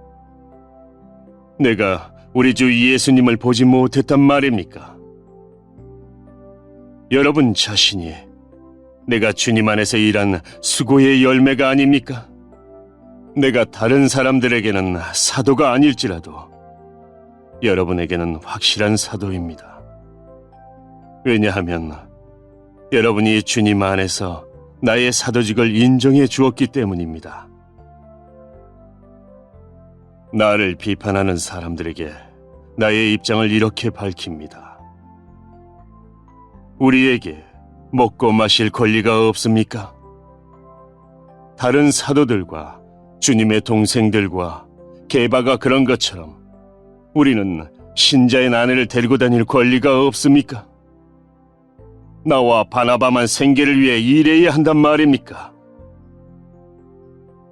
내가 우리 주 예수님을 보지 못했단 말입니까? 여러분 자신이 내가 주님 안에서 일한 수고의 열매가 아닙니까? 내가 다른 사람들에게는 사도가 아닐지라도 여러분에게는 확실한 사도입니다. 왜냐하면 여러분이 주님 안에서 나의 사도직을 인정해 주었기 때문입니다. 나를 비판하는 사람들에게 나의 입장을 이렇게 밝힙니다. 우리에게 먹고 마실 권리가 없습니까? 다른 사도들과 주님의 동생들과 게바가 그런 것처럼 우리는 신자의 아내를 데리고 다닐 권리가 없습니까? 나와 바나바만 생계를 위해 일해야 한단 말입니까?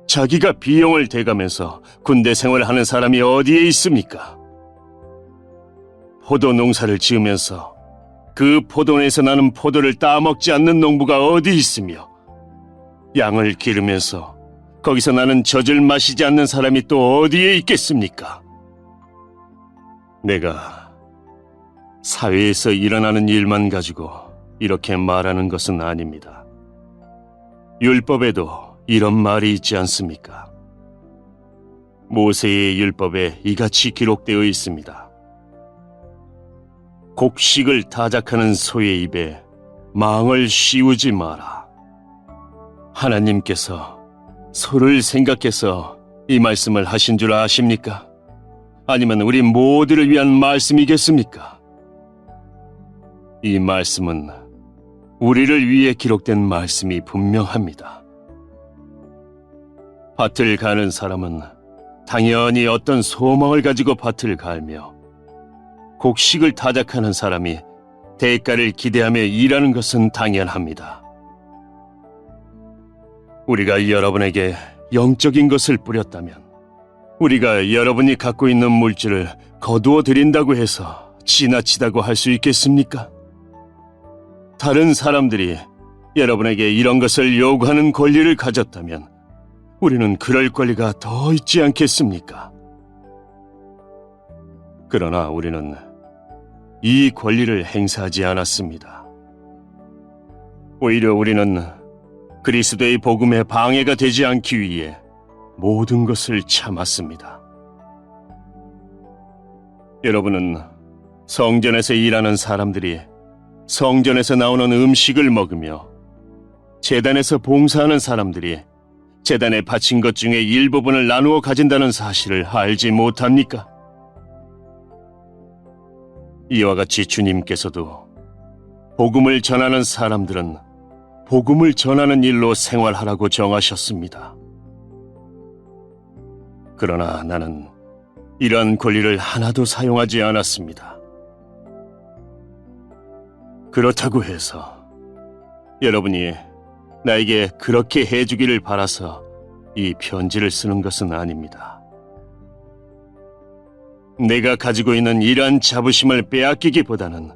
자기가 비용을 대가면서 군대 생활하는 사람이 어디에 있습니까? 포도 농사를 지으면서 그 포도원에서 나는 포도를 따먹지 않는 농부가 어디 있으며 양을 기르면서 거기서 나는 젖을 마시지 않는 사람이 또 어디에 있겠습니까? 내가 사회에서 일어나는 일만 가지고 이렇게 말하는 것은 아닙니다. 율법에도 이런 말이 있지 않습니까? 모세의 율법에 이같이 기록되어 있습니다. 곡식을 타작하는 소의 입에 망을 씌우지 마라. 하나님께서 소를 생각해서 이 말씀을 하신 줄 아십니까? 아니면 우리 모두를 위한 말씀이겠습니까? 이 말씀은 우리를 위해 기록된 말씀이 분명합니다. 밭을 가는 사람은 당연히 어떤 소망을 가지고 밭을 갈며 곡식을 타작하는 사람이 대가를 기대하며 일하는 것은 당연합니다. 우리가 여러분에게 영적인 것을 뿌렸다면 우리가 여러분이 갖고 있는 물질을 거두어 드린다고 해서 지나치다고 할 수 있겠습니까? 다른 사람들이 여러분에게 이런 것을 요구하는 권리를 가졌다면 우리는 그럴 권리가 더 있지 않겠습니까? 그러나 우리는 이 권리를 행사하지 않았습니다. 오히려 우리는 그리스도의 복음에 방해가 되지 않기 위해 모든 것을 참았습니다. 여러분은 성전에서 일하는 사람들이 성전에서 나오는 음식을 먹으며 제단에서 봉사하는 사람들이 제단에 바친 것 중에 일부분을 나누어 가진다는 사실을 알지 못합니까? 이와 같이 주님께서도 복음을 전하는 사람들은 복음을 전하는 일로 생활하라고 정하셨습니다. 그러나 나는 이러한 권리를 하나도 사용하지 않았습니다. 그렇다고 해서 여러분이 나에게 그렇게 해주기를 바라서 이 편지를 쓰는 것은 아닙니다. 내가 가지고 있는 이러한 자부심을 빼앗기기보다는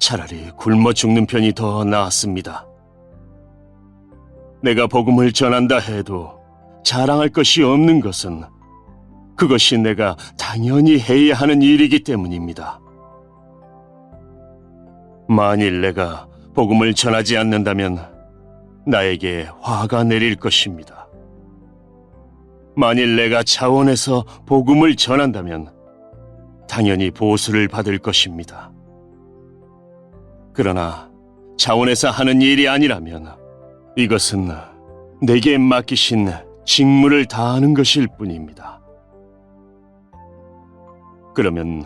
차라리 굶어 죽는 편이 더 나았습니다. 내가 복음을 전한다 해도 자랑할 것이 없는 것은 그것이 내가 당연히 해야 하는 일이기 때문입니다. 만일 내가 복음을 전하지 않는다면 나에게 화가 내릴 것입니다. 만일 내가 자원해서 복음을 전한다면 당연히 보수를 받을 것입니다. 그러나 자원해서 하는 일이 아니라면 이것은 내게 맡기신 직무를 다하는 것일 뿐입니다. 그러면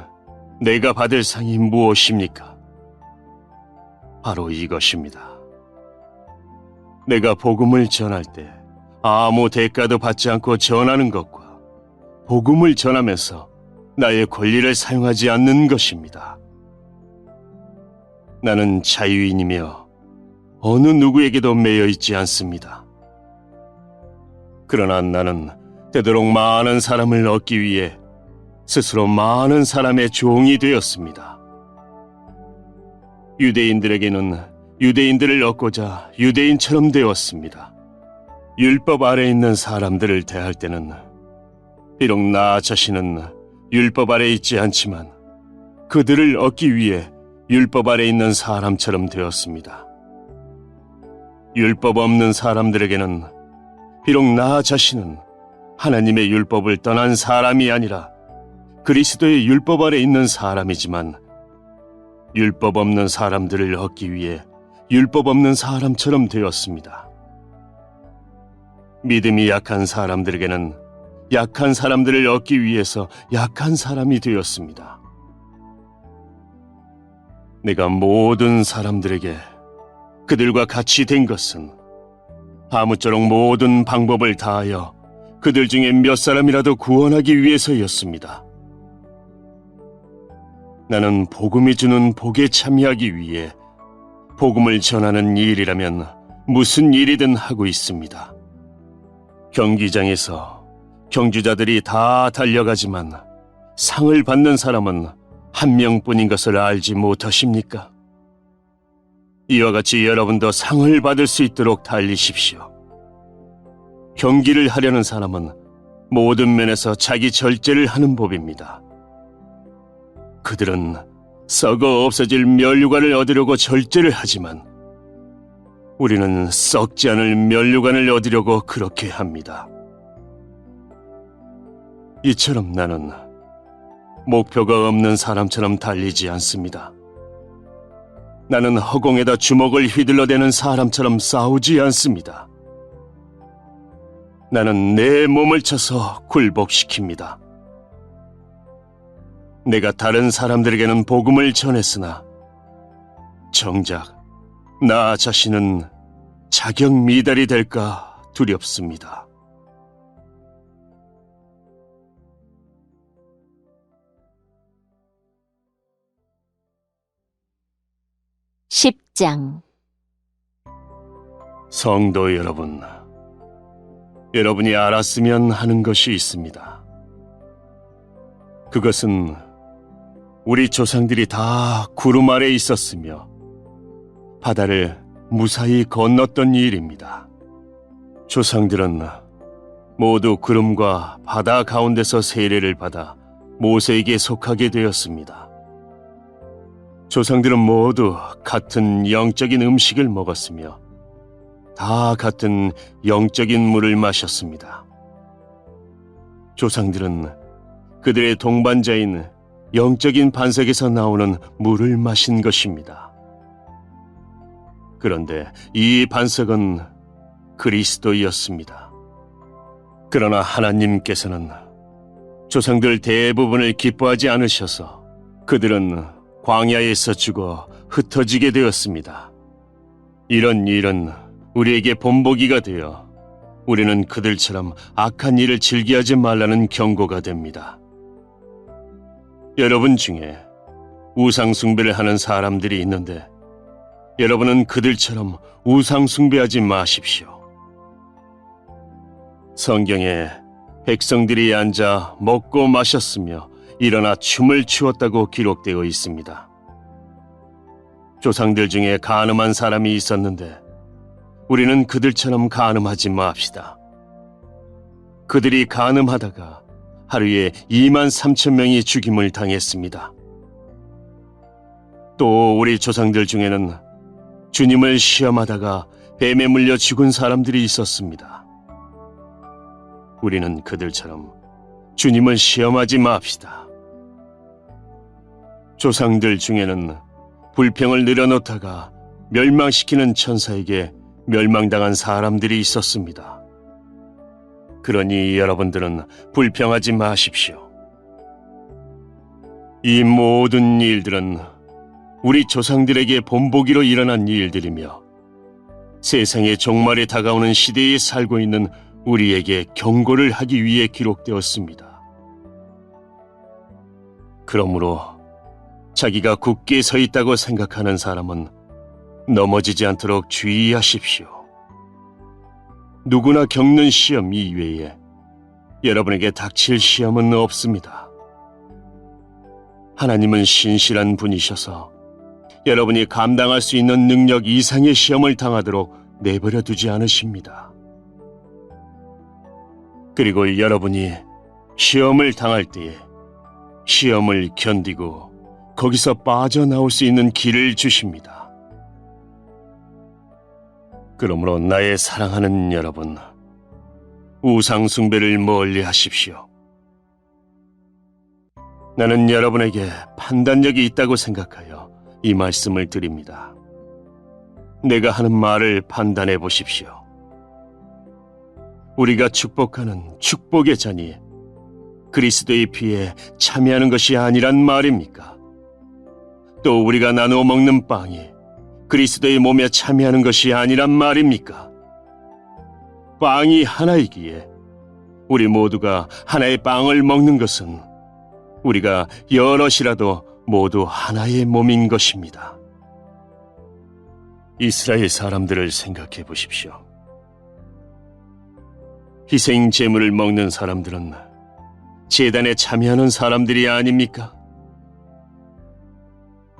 내가 받을 상이 무엇입니까? 바로 이것입니다. 내가 복음을 전할 때 아무 대가도 받지 않고 전하는 것과 복음을 전하면서 나의 권리를 사용하지 않는 것입니다. 나는 자유인이며 어느 누구에게도 매여 있지 않습니다. 그러나 나는 되도록 많은 사람을 얻기 위해 스스로 많은 사람의 종이 되었습니다. 유대인들에게는 유대인들을 얻고자 유대인처럼 되었습니다. 율법 아래 있는 사람들을 대할 때는 비록 나 자신은 율법 아래 있지 않지만 그들을 얻기 위해 율법 아래 있는 사람처럼 되었습니다. 율법 없는 사람들에게는 비록 나 자신은 하나님의 율법을 떠난 사람이 아니라 그리스도의 율법 아래 있는 사람이지만 율법 없는 사람들을 얻기 위해 율법 없는 사람처럼 되었습니다. 믿음이 약한 사람들에게는 약한 사람들을 얻기 위해서 약한 사람이 되었습니다. 내가 모든 사람들에게 그들과 같이 된 것은 아무쪼록 모든 방법을 다하여 그들 중에 몇 사람이라도 구원하기 위해서였습니다. 나는 복음이 주는 복에 참여하기 위해 복음을 전하는 일이라면 무슨 일이든 하고 있습니다. 경기장에서 경주자들이 다 달려가지만 상을 받는 사람은 한 명뿐인 것을 알지 못하십니까? 이와 같이 여러분도 상을 받을 수 있도록 달리십시오. 경기를 하려는 사람은 모든 면에서 자기 절제를 하는 법입니다. 그들은 썩어 없어질 면류관을 얻으려고 절제를 하지만 우리는 썩지 않을 면류관을 얻으려고 그렇게 합니다. 이처럼 나는 목표가 없는 사람처럼 달리지 않습니다. 나는 허공에다 주먹을 휘둘러대는 사람처럼 싸우지 않습니다. 나는 내 몸을 쳐서 굴복시킵니다. 내가 다른 사람들에게는 복음을 전했으나 정작 나 자신은 자격 미달이 될까 두렵습니다. 10장 성도 여러분, 여러분이 알았으면 하는 것이 있습니다. 그것은 우리 조상들이 다 구름 아래 있었으며 바다를 무사히 건넜던 일입니다. 조상들은 모두 구름과 바다 가운데서 세례를 받아 모세에게 속하게 되었습니다. 조상들은 모두 같은 영적인 음식을 먹었으며 다 같은 영적인 물을 마셨습니다. 조상들은 그들의 동반자인 영적인 반석에서 나오는 물을 마신 것입니다. 그런데 이 반석은 그리스도였습니다. 그러나 하나님께서는 조상들 대부분을 기뻐하지 않으셔서 그들은 광야에서 죽어 흩어지게 되었습니다. 이런 일은 우리에게 본보기가 되어 우리는 그들처럼 악한 일을 즐기하지 말라는 경고가 됩니다. 여러분 중에 우상 숭배를 하는 사람들이 있는데 여러분은 그들처럼 우상 숭배하지 마십시오. 성경에 백성들이 앉아 먹고 마셨으며 일어나 춤을 추었다고 기록되어 있습니다. 조상들 중에 간음한 사람이 있었는데 우리는 그들처럼 간음하지 맙시다. 그들이 간음하다가 하루에 2만 3천 명이 죽임을 당했습니다. 또 우리 조상들 중에는 주님을 시험하다가 뱀에 물려 죽은 사람들이 있었습니다. 우리는 그들처럼 주님을 시험하지 맙시다. 조상들 중에는 불평을 늘어놓다가 멸망시키는 천사에게 멸망당한 사람들이 있었습니다. 그러니 여러분들은 불평하지 마십시오. 이 모든 일들은 우리 조상들에게 본보기로 일어난 일들이며 세상의 종말에 다가오는 시대에 살고 있는 우리에게 경고를 하기 위해 기록되었습니다. 그러므로 자기가 굳게 서 있다고 생각하는 사람은 넘어지지 않도록 주의하십시오. 누구나 겪는 시험 이외에 여러분에게 닥칠 시험은 없습니다. 하나님은 신실한 분이셔서 여러분이 감당할 수 있는 능력 이상의 시험을 당하도록 내버려 두지 않으십니다. 그리고 여러분이 시험을 당할 때에 시험을 견디고 거기서 빠져나올 수 있는 길을 주십니다. 그러므로 나의 사랑하는 여러분, 우상 숭배를 멀리 하십시오. 나는 여러분에게 판단력이 있다고 생각하여 이 말씀을 드립니다. 내가 하는 말을 판단해 보십시오. 우리가 축복하는 축복의 잔이 그리스도의 피에 참여하는 것이 아니란 말입니까? 또 우리가 나누어 먹는 빵이 그리스도의 몸에 참여하는 것이 아니란 말입니까? 빵이 하나이기에 우리 모두가 하나의 빵을 먹는 것은 우리가 여럿이라도 모두 하나의 몸인 것입니다. 이스라엘 사람들을 생각해 보십시오. 희생 제물을 먹는 사람들은 제단에 참여하는 사람들이 아닙니까?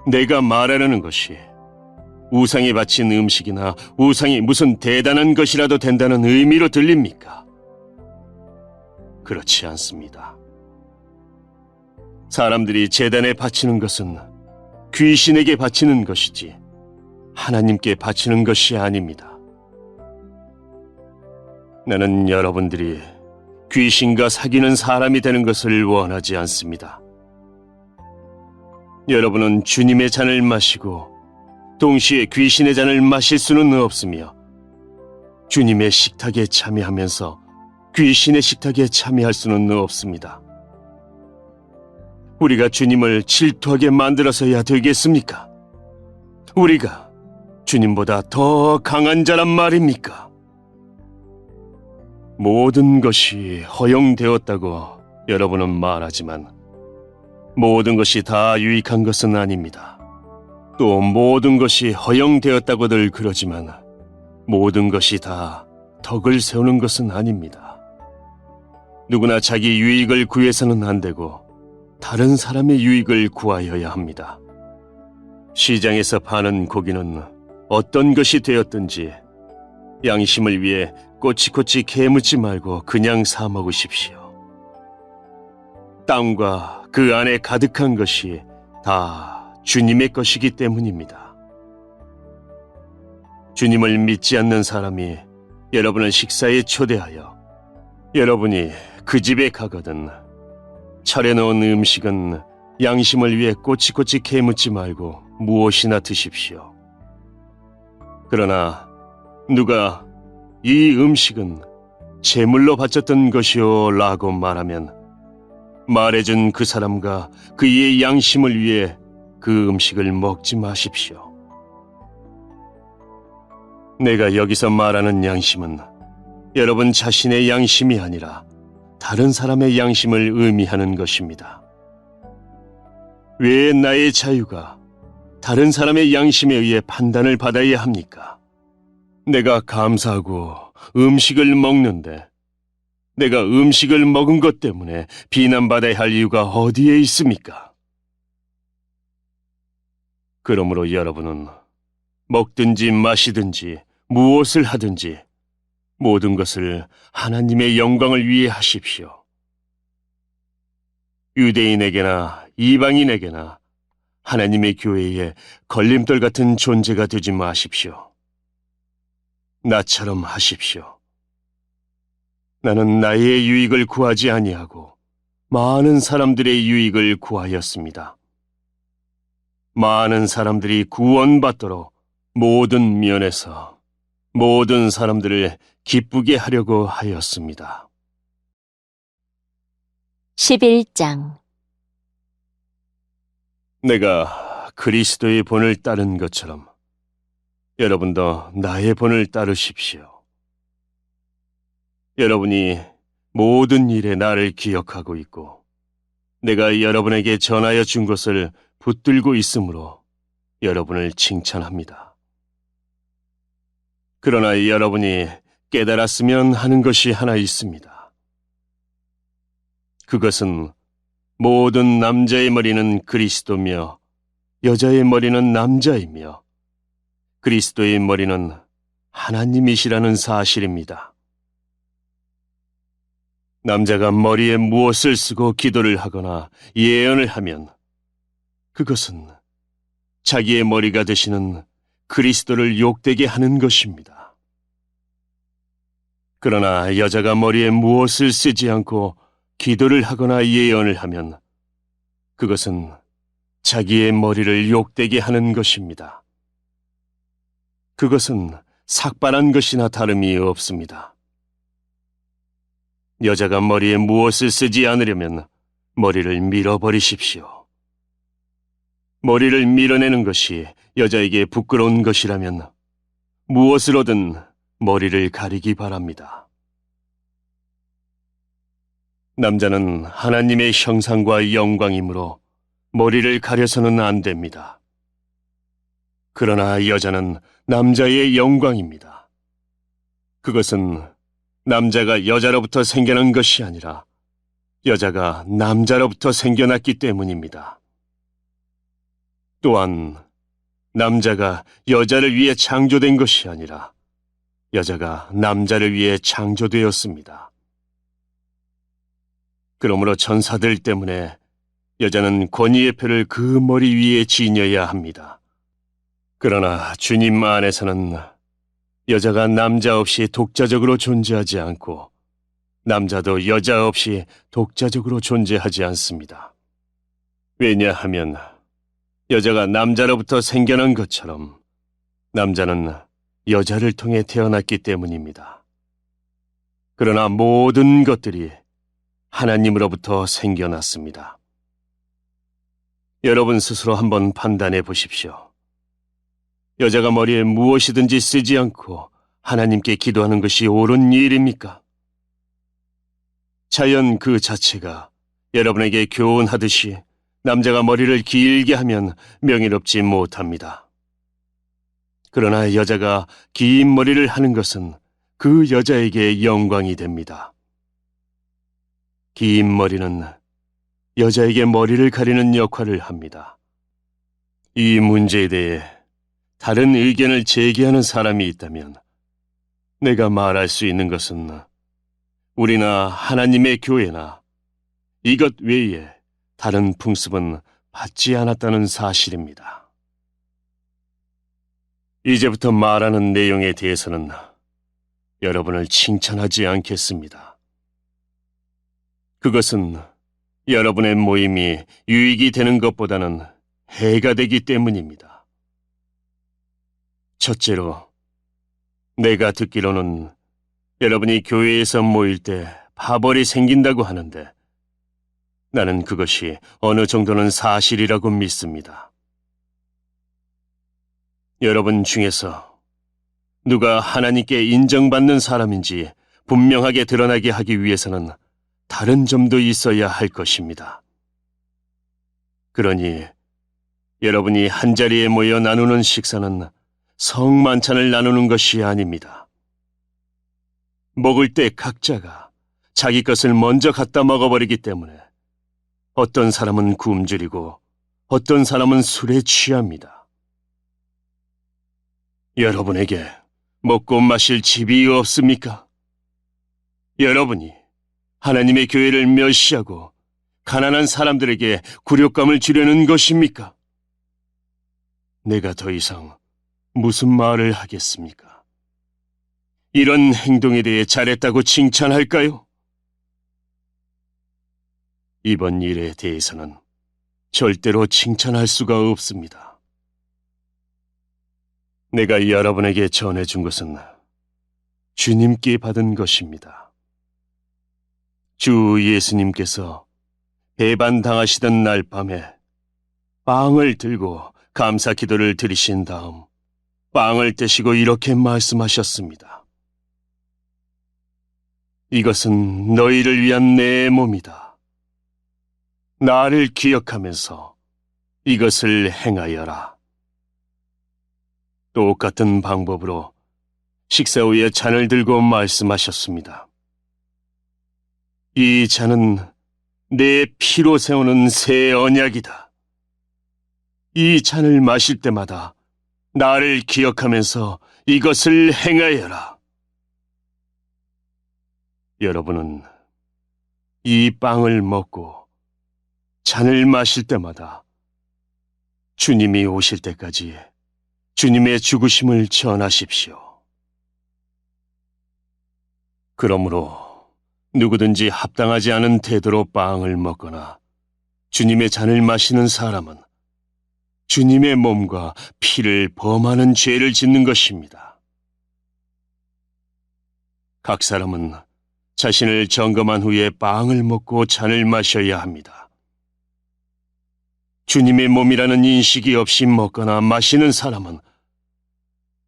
내가 말하려는 것이 우상에 바친 음식이나 우상이 무슨 대단한 것이라도 된다는 의미로 들립니까? 그렇지 않습니다. 사람들이 제단에 바치는 것은 귀신에게 바치는 것이지 하나님께 바치는 것이 아닙니다. 나는 여러분들이 귀신과 사귀는 사람이 되는 것을 원하지 않습니다. 여러분은 주님의 잔을 마시고 동시에 귀신의 잔을 마실 수는 없으며 주님의 식탁에 참여하면서 귀신의 식탁에 참여할 수는 없습니다. 우리가 주님을 질투하게 만들어서야 되겠습니까? 우리가 주님보다 더 강한 자란 말입니까? 모든 것이 허용되었다고 여러분은 말하지만 모든 것이 다 유익한 것은 아닙니다. 또 모든 것이 허용되었다고들 그러지만 모든 것이 다 덕을 세우는 것은 아닙니다. 누구나 자기 유익을 구해서는 안 되고 다른 사람의 유익을 구하여야 합니다. 시장에서 파는 고기는 어떤 것이 되었든지 양심을 위해 꼬치꼬치 캐묻지 말고 그냥 사 먹으십시오. 땅과 그 안에 가득한 것이 다 주님의 것이기 때문입니다. 주님을 믿지 않는 사람이 여러분을 식사에 초대하여 여러분이 그 집에 가거든 차려놓은 음식은 양심을 위해 꼬치꼬치 캐묻지 말고 무엇이나 드십시오. 그러나 누가 이 음식은 제물로 바쳤던 것이오 라고 말하면 말해준 그 사람과 그의 양심을 위해 그 음식을 먹지 마십시오. 내가 여기서 말하는 양심은 여러분 자신의 양심이 아니라 다른 사람의 양심을 의미하는 것입니다. 왜 나의 자유가 다른 사람의 양심에 의해 판단을 받아야 합니까? 내가 감사하고 음식을 먹는데 내가 음식을 먹은 것 때문에 비난받아야 할 이유가 어디에 있습니까? 그러므로 여러분은 먹든지 마시든지 무엇을 하든지 모든 것을 하나님의 영광을 위해 하십시오. 유대인에게나 이방인에게나 하나님의 교회에 걸림돌 같은 존재가 되지 마십시오. 나처럼 하십시오. 나는 나의 유익을 구하지 아니하고 많은 사람들의 유익을 구하였습니다. 많은 사람들이 구원받도록 모든 면에서 모든 사람들을 기쁘게 하려고 하였습니다. 11장. 내가 그리스도의 본을 따른 것처럼 여러분도 나의 본을 따르십시오. 여러분이 모든 일에 나를 기억하고 있고 내가 여러분에게 전하여 준 것을 붙들고 있으므로 여러분을 칭찬합니다. 그러나 여러분이 깨달았으면 하는 것이 하나 있습니다. 그것은 모든 남자의 머리는 그리스도며 여자의 머리는 남자이며 그리스도의 머리는 하나님이시라는 사실입니다. 남자가 머리에 무엇을 쓰고 기도를 하거나 예언을 하면 그것은 자기의 머리가 되시는 그리스도를 욕되게 하는 것입니다. 그러나 여자가 머리에 무엇을 쓰지 않고 기도를 하거나 예언을 하면 그것은 자기의 머리를 욕되게 하는 것입니다. 그것은 삭발한 것이나 다름이 없습니다. 여자가 머리에 무엇을 쓰지 않으려면 머리를 밀어버리십시오. 머리를 밀어내는 것이 여자에게 부끄러운 것이라면 무엇으로든 머리를 가리기 바랍니다. 남자는 하나님의 형상과 영광이므로 머리를 가려서는 안 됩니다. 그러나 여자는 남자의 영광입니다. 그것은 남자가 여자로부터 생겨난 것이 아니라 여자가 남자로부터 생겨났기 때문입니다. 또한 남자가 여자를 위해 창조된 것이 아니라 여자가 남자를 위해 창조되었습니다. 그러므로 천사들 때문에 여자는 권위의 표를 그 머리 위에 지녀야 합니다. 그러나 주님 안에서는 여자가 남자 없이 독자적으로 존재하지 않고 남자도 여자 없이 독자적으로 존재하지 않습니다. 왜냐하면 여자가 남자로부터 생겨난 것처럼 남자는 여자를 통해 태어났기 때문입니다. 그러나 모든 것들이 하나님으로부터 생겨났습니다. 여러분 스스로 한번 판단해 보십시오. 여자가 머리에 무엇이든지 쓰지 않고 하나님께 기도하는 것이 옳은 일입니까? 자연 그 자체가 여러분에게 교훈하듯이 남자가 머리를 길게 하면 명예롭지 못합니다. 그러나 여자가 긴 머리를 하는 것은 그 여자에게 영광이 됩니다. 긴 머리는 여자에게 머리를 가리는 역할을 합니다. 이 문제에 대해 다른 의견을 제기하는 사람이 있다면 내가 말할 수 있는 것은 우리나 하나님의 교회나 이것 외에 다른 풍습은 받지 않았다는 사실입니다. 이제부터 말하는 내용에 대해서는 여러분을 칭찬하지 않겠습니다. 그것은 여러분의 모임이 유익이 되는 것보다는 해가 되기 때문입니다. 첫째로, 내가 듣기로는 여러분이 교회에서 모일 때 파벌이 생긴다고 하는데 나는 그것이 어느 정도는 사실이라고 믿습니다. 여러분 중에서 누가 하나님께 인정받는 사람인지 분명하게 드러나게 하기 위해서는 다른 점도 있어야 할 것입니다. 그러니 여러분이 한자리에 모여 나누는 식사는 성만찬을 나누는 것이 아닙니다. 먹을 때 각자가 자기 것을 먼저 갖다 먹어버리기 때문에 어떤 사람은 굶주리고 어떤 사람은 술에 취합니다. 여러분에게 먹고 마실 집이 없습니까? 여러분이 하나님의 교회를 멸시하고 가난한 사람들에게 굴욕감을 주려는 것입니까? 내가 더 이상 무슨 말을 하겠습니까? 이런 행동에 대해 잘했다고 칭찬할까요? 이번 일에 대해서는 절대로 칭찬할 수가 없습니다. 내가 여러분에게 전해준 것은 주님께 받은 것입니다. 주 예수님께서 배반당하시던 날 밤에 빵을 들고 감사 기도를 드리신 다음 빵을 떼시고 이렇게 말씀하셨습니다. 이것은 너희를 위한 내 몸이다. 나를 기억하면서 이것을 행하여라. 똑같은 방법으로 식사 후에 잔을 들고 말씀하셨습니다. 이 잔은 내 피로 세우는 새 언약이다. 이 잔을 마실 때마다 나를 기억하면서 이것을 행하여라. 여러분은 이 빵을 먹고 잔을 마실 때마다 주님이 오실 때까지 주님의 죽으심을 전하십시오. 그러므로 누구든지 합당하지 않은 태도로 빵을 먹거나 주님의 잔을 마시는 사람은 주님의 몸과 피를 범하는 죄를 짓는 것입니다. 각 사람은 자신을 점검한 후에 빵을 먹고 잔을 마셔야 합니다. 주님의 몸이라는 인식이 없이 먹거나 마시는 사람은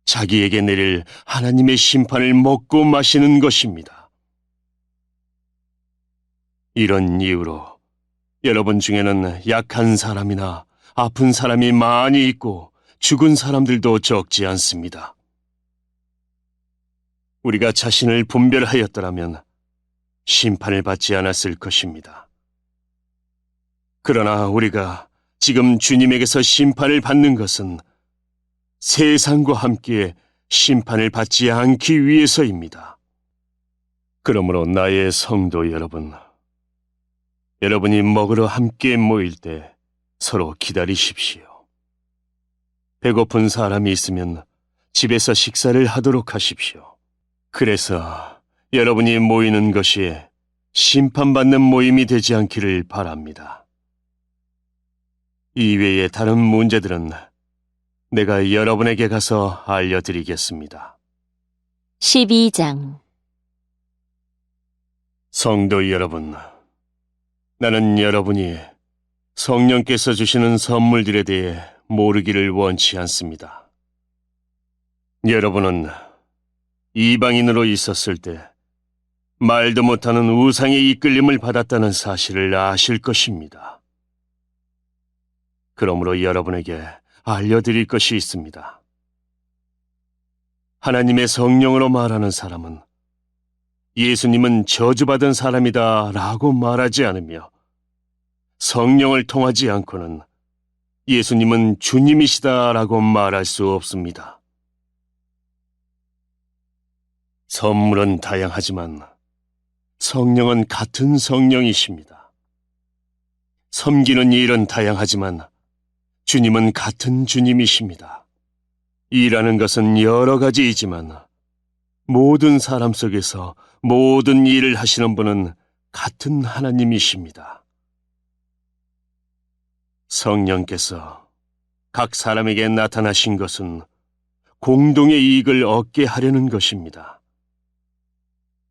자기에게 내릴 하나님의 심판을 먹고 마시는 것입니다. 이런 이유로 여러분 중에는 약한 사람이나 아픈 사람이 많이 있고 죽은 사람들도 적지 않습니다. 우리가 자신을 분별하였더라면 심판을 받지 않았을 것입니다. 그러나 우리가 지금 주님에게서 심판을 받는 것은 세상과 함께 심판을 받지 않기 위해서입니다. 그러므로 나의 성도 여러분, 여러분이 먹으러 함께 모일 때 서로 기다리십시오. 배고픈 사람이 있으면 집에서 식사를 하도록 하십시오. 그래서 여러분이 모이는 것이 심판받는 모임이 되지 않기를 바랍니다. 이외의 다른 문제들은 내가 여러분에게 가서 알려드리겠습니다. 12장. 성도 여러분, 나는 여러분이 성령께서 주시는 선물들에 대해 모르기를 원치 않습니다. 여러분은 이방인으로 있었을 때 말도 못하는 우상의 이끌림을 받았다는 사실을 아실 것입니다. 그러므로 여러분에게 알려드릴 것이 있습니다. 하나님의 성령으로 말하는 사람은 예수님은 저주받은 사람이다 라고 말하지 않으며 성령을 통하지 않고는 예수님은 주님이시다 라고 말할 수 없습니다. 선물은 다양하지만 성령은 같은 성령이십니다. 섬기는 일은 다양하지만 주님은 같은 주님이십니다. 일하는 것은 여러 가지이지만 모든 사람 속에서 모든 일을 하시는 분은 같은 하나님이십니다. 성령께서 각 사람에게 나타나신 것은 공동의 이익을 얻게 하려는 것입니다.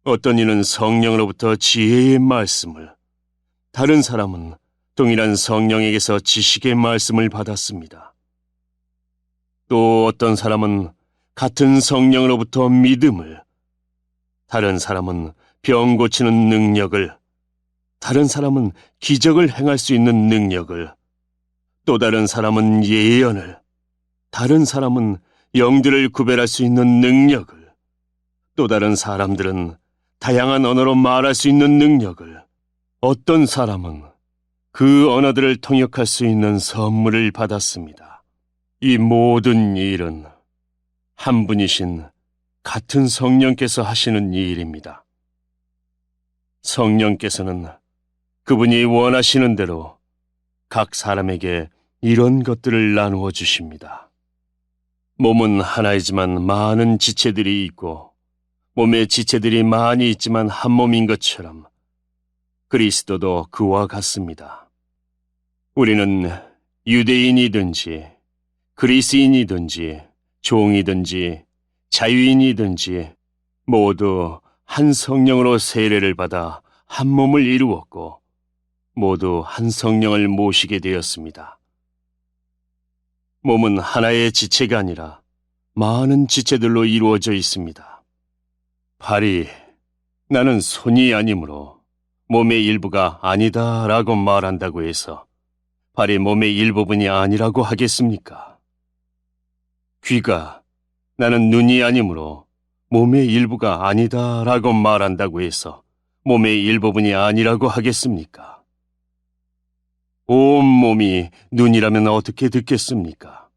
어떤 이는 성령으로부터 지혜의 말씀을, 다른 사람은 동일한 성령에게서 지식의 말씀을 받았습니다. 또 어떤 사람은 같은 성령으로부터 믿음을, 다른 사람은 병 고치는 능력을, 다른 사람은 기적을 행할 수 있는 능력을, 또 다른 사람은 예언을, 다른 사람은 영들을 구별할 수 있는 능력을, 또 다른 사람들은 다양한 언어로 말할 수 있는 능력을, 어떤 사람은 그 언어들을 통역할 수 있는 선물을 받았습니다. 이 모든 일은 한 분이신 같은 성령께서 하시는 이 일입니다. 성령께서는 그분이 원하시는 대로 각 사람에게 이런 것들을 나누어 주십니다. 몸은 하나이지만 많은 지체들이 있고 몸에 지체들이 많이 있지만 한 몸인 것처럼 그리스도도 그와 같습니다. 우리는 유대인이든지 그리스인이든지 종이든지 자유인이든지 모두 한 성령으로 세례를 받아 한 몸을 이루었고 모두 한 성령을 모시게 되었습니다. 몸은 하나의 지체가 아니라 많은 지체들로 이루어져 있습니다. 팔이 나는 손이 아니므로 몸의 일부가 아니다라고 말한다고 해서 발이 몸의 일부분이 아니라고 하겠습니까? 귀가 나는 눈이 아니므로 몸의 일부가 아니다라고 말한다고 해서 몸의 일부분이 아니라고 하겠습니까? 온 몸이 눈이라면 어떻게 듣겠습니까?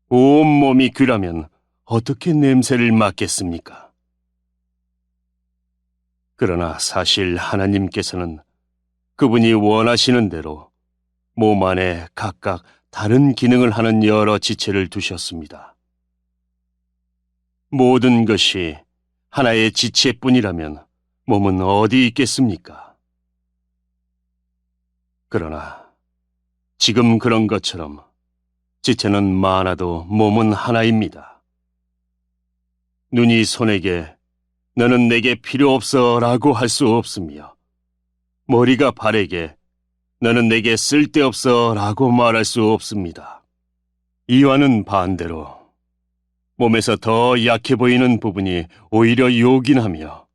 온 몸이 귀라면 어떻게 냄새를 맡겠습니까? 그러나 사실 하나님께서는 그분이 원하시는 대로 몸 안에 각각 다른 기능을 하는 여러 지체를 두셨습니다. 모든 것이 하나의 지체뿐이라면 몸은 어디 있겠습니까? 그러나 지금 그런 것처럼 지체는 많아도 몸은 하나입니다. 눈이 손에게 너는 내게 필요 없어 라고 할 수 없으며 머리가 발에게 너는 내게 쓸데없어 라고 말할 수 없습니다. 이와는 반대로 몸에서 더 약해 보이는 부분이 오히려 요긴하며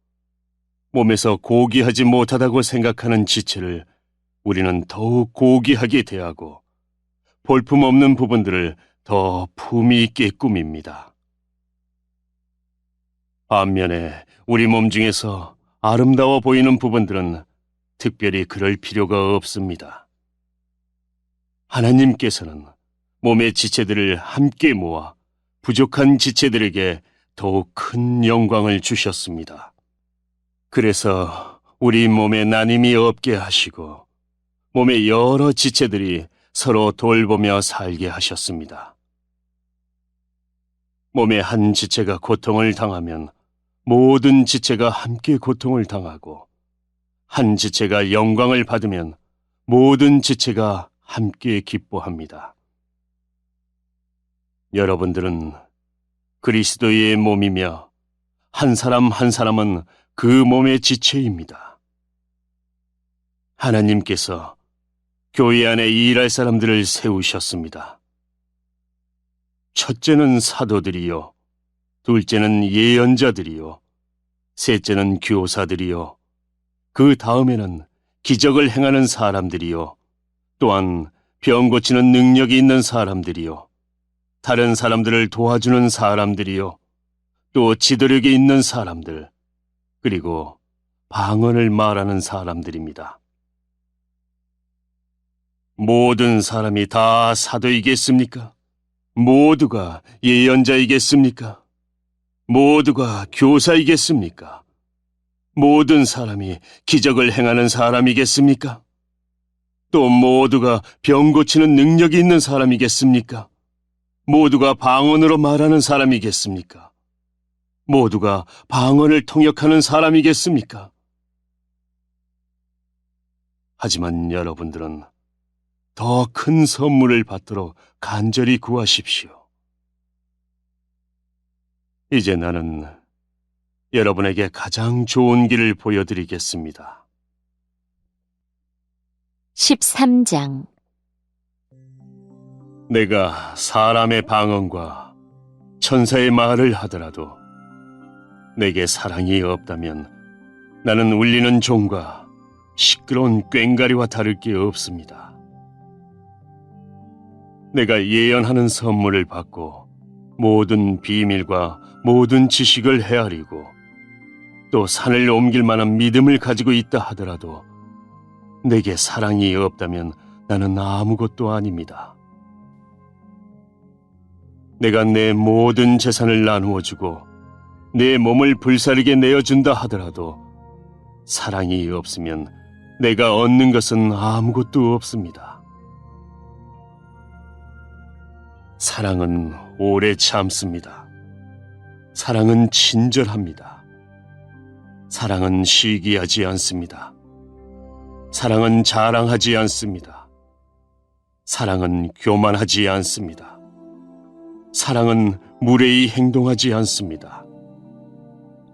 몸에서 고귀하지 못하다고 생각하는 지체를 우리는 더욱 고귀하게 대하고 볼품없는 부분들을 더 품위 있게 꾸밉니다. 반면에 우리 몸 중에서 아름다워 보이는 부분들은 특별히 그럴 필요가 없습니다. 하나님께서는 몸의 지체들을 함께 모아 부족한 지체들에게 더욱 큰 영광을 주셨습니다. 그래서 우리 몸에 나님이 없게 하시고 몸의 여러 지체들이 서로 돌보며 살게 하셨습니다. 몸의 한 지체가 고통을 당하면 모든 지체가 함께 고통을 당하고 한 지체가 영광을 받으면 모든 지체가 함께 기뻐합니다. 여러분들은 그리스도의 몸이며 한 사람 한 사람은 그 몸의 지체입니다. 하나님께서 교회 안에 일할 사람들을 세우셨습니다. 첫째는 사도들이요, 둘째는 예언자들이요, 셋째는 교사들이요, 그 다음에는 기적을 행하는 사람들이요, 또한 병 고치는 능력이 있는 사람들이요, 다른 사람들을 도와주는 사람들이요, 또 지도력이 있는 사람들, 그리고 방언을 말하는 사람들입니다. 모든 사람이 다 사도이겠습니까? 모두가 예언자이겠습니까? 모두가 교사이겠습니까? 모든 사람이 기적을 행하는 사람이겠습니까? 또 모두가 병 고치는 능력이 있는 사람이겠습니까? 모두가 방언으로 말하는 사람이겠습니까? 모두가 방언을 통역하는 사람이겠습니까? 하지만 여러분들은 더 큰 선물을 받도록 간절히 구하십시오. 이제 나는 여러분에게 가장 좋은 길을 보여드리겠습니다. 13장. 내가 사람의 방언과 천사의 말을 하더라도 내게 사랑이 없다면 나는 울리는 종과 시끄러운 꽹과리와 다를 게 없습니다. 내가 예언하는 선물을 받고 모든 비밀과 모든 지식을 헤아리고 또 산을 옮길 만한 믿음을 가지고 있다 하더라도 내게 사랑이 없다면 나는 아무것도 아닙니다. 내가 내 모든 재산을 나누어 주고 내 몸을 불사르게 내어준다 하더라도 사랑이 없으면 내가 얻는 것은 아무것도 없습니다. 사랑은 오래 참습니다. 사랑은 친절합니다. 사랑은 시기하지 않습니다. 사랑은 자랑하지 않습니다. 사랑은 교만하지 않습니다. 사랑은 무례히 행동하지 않습니다.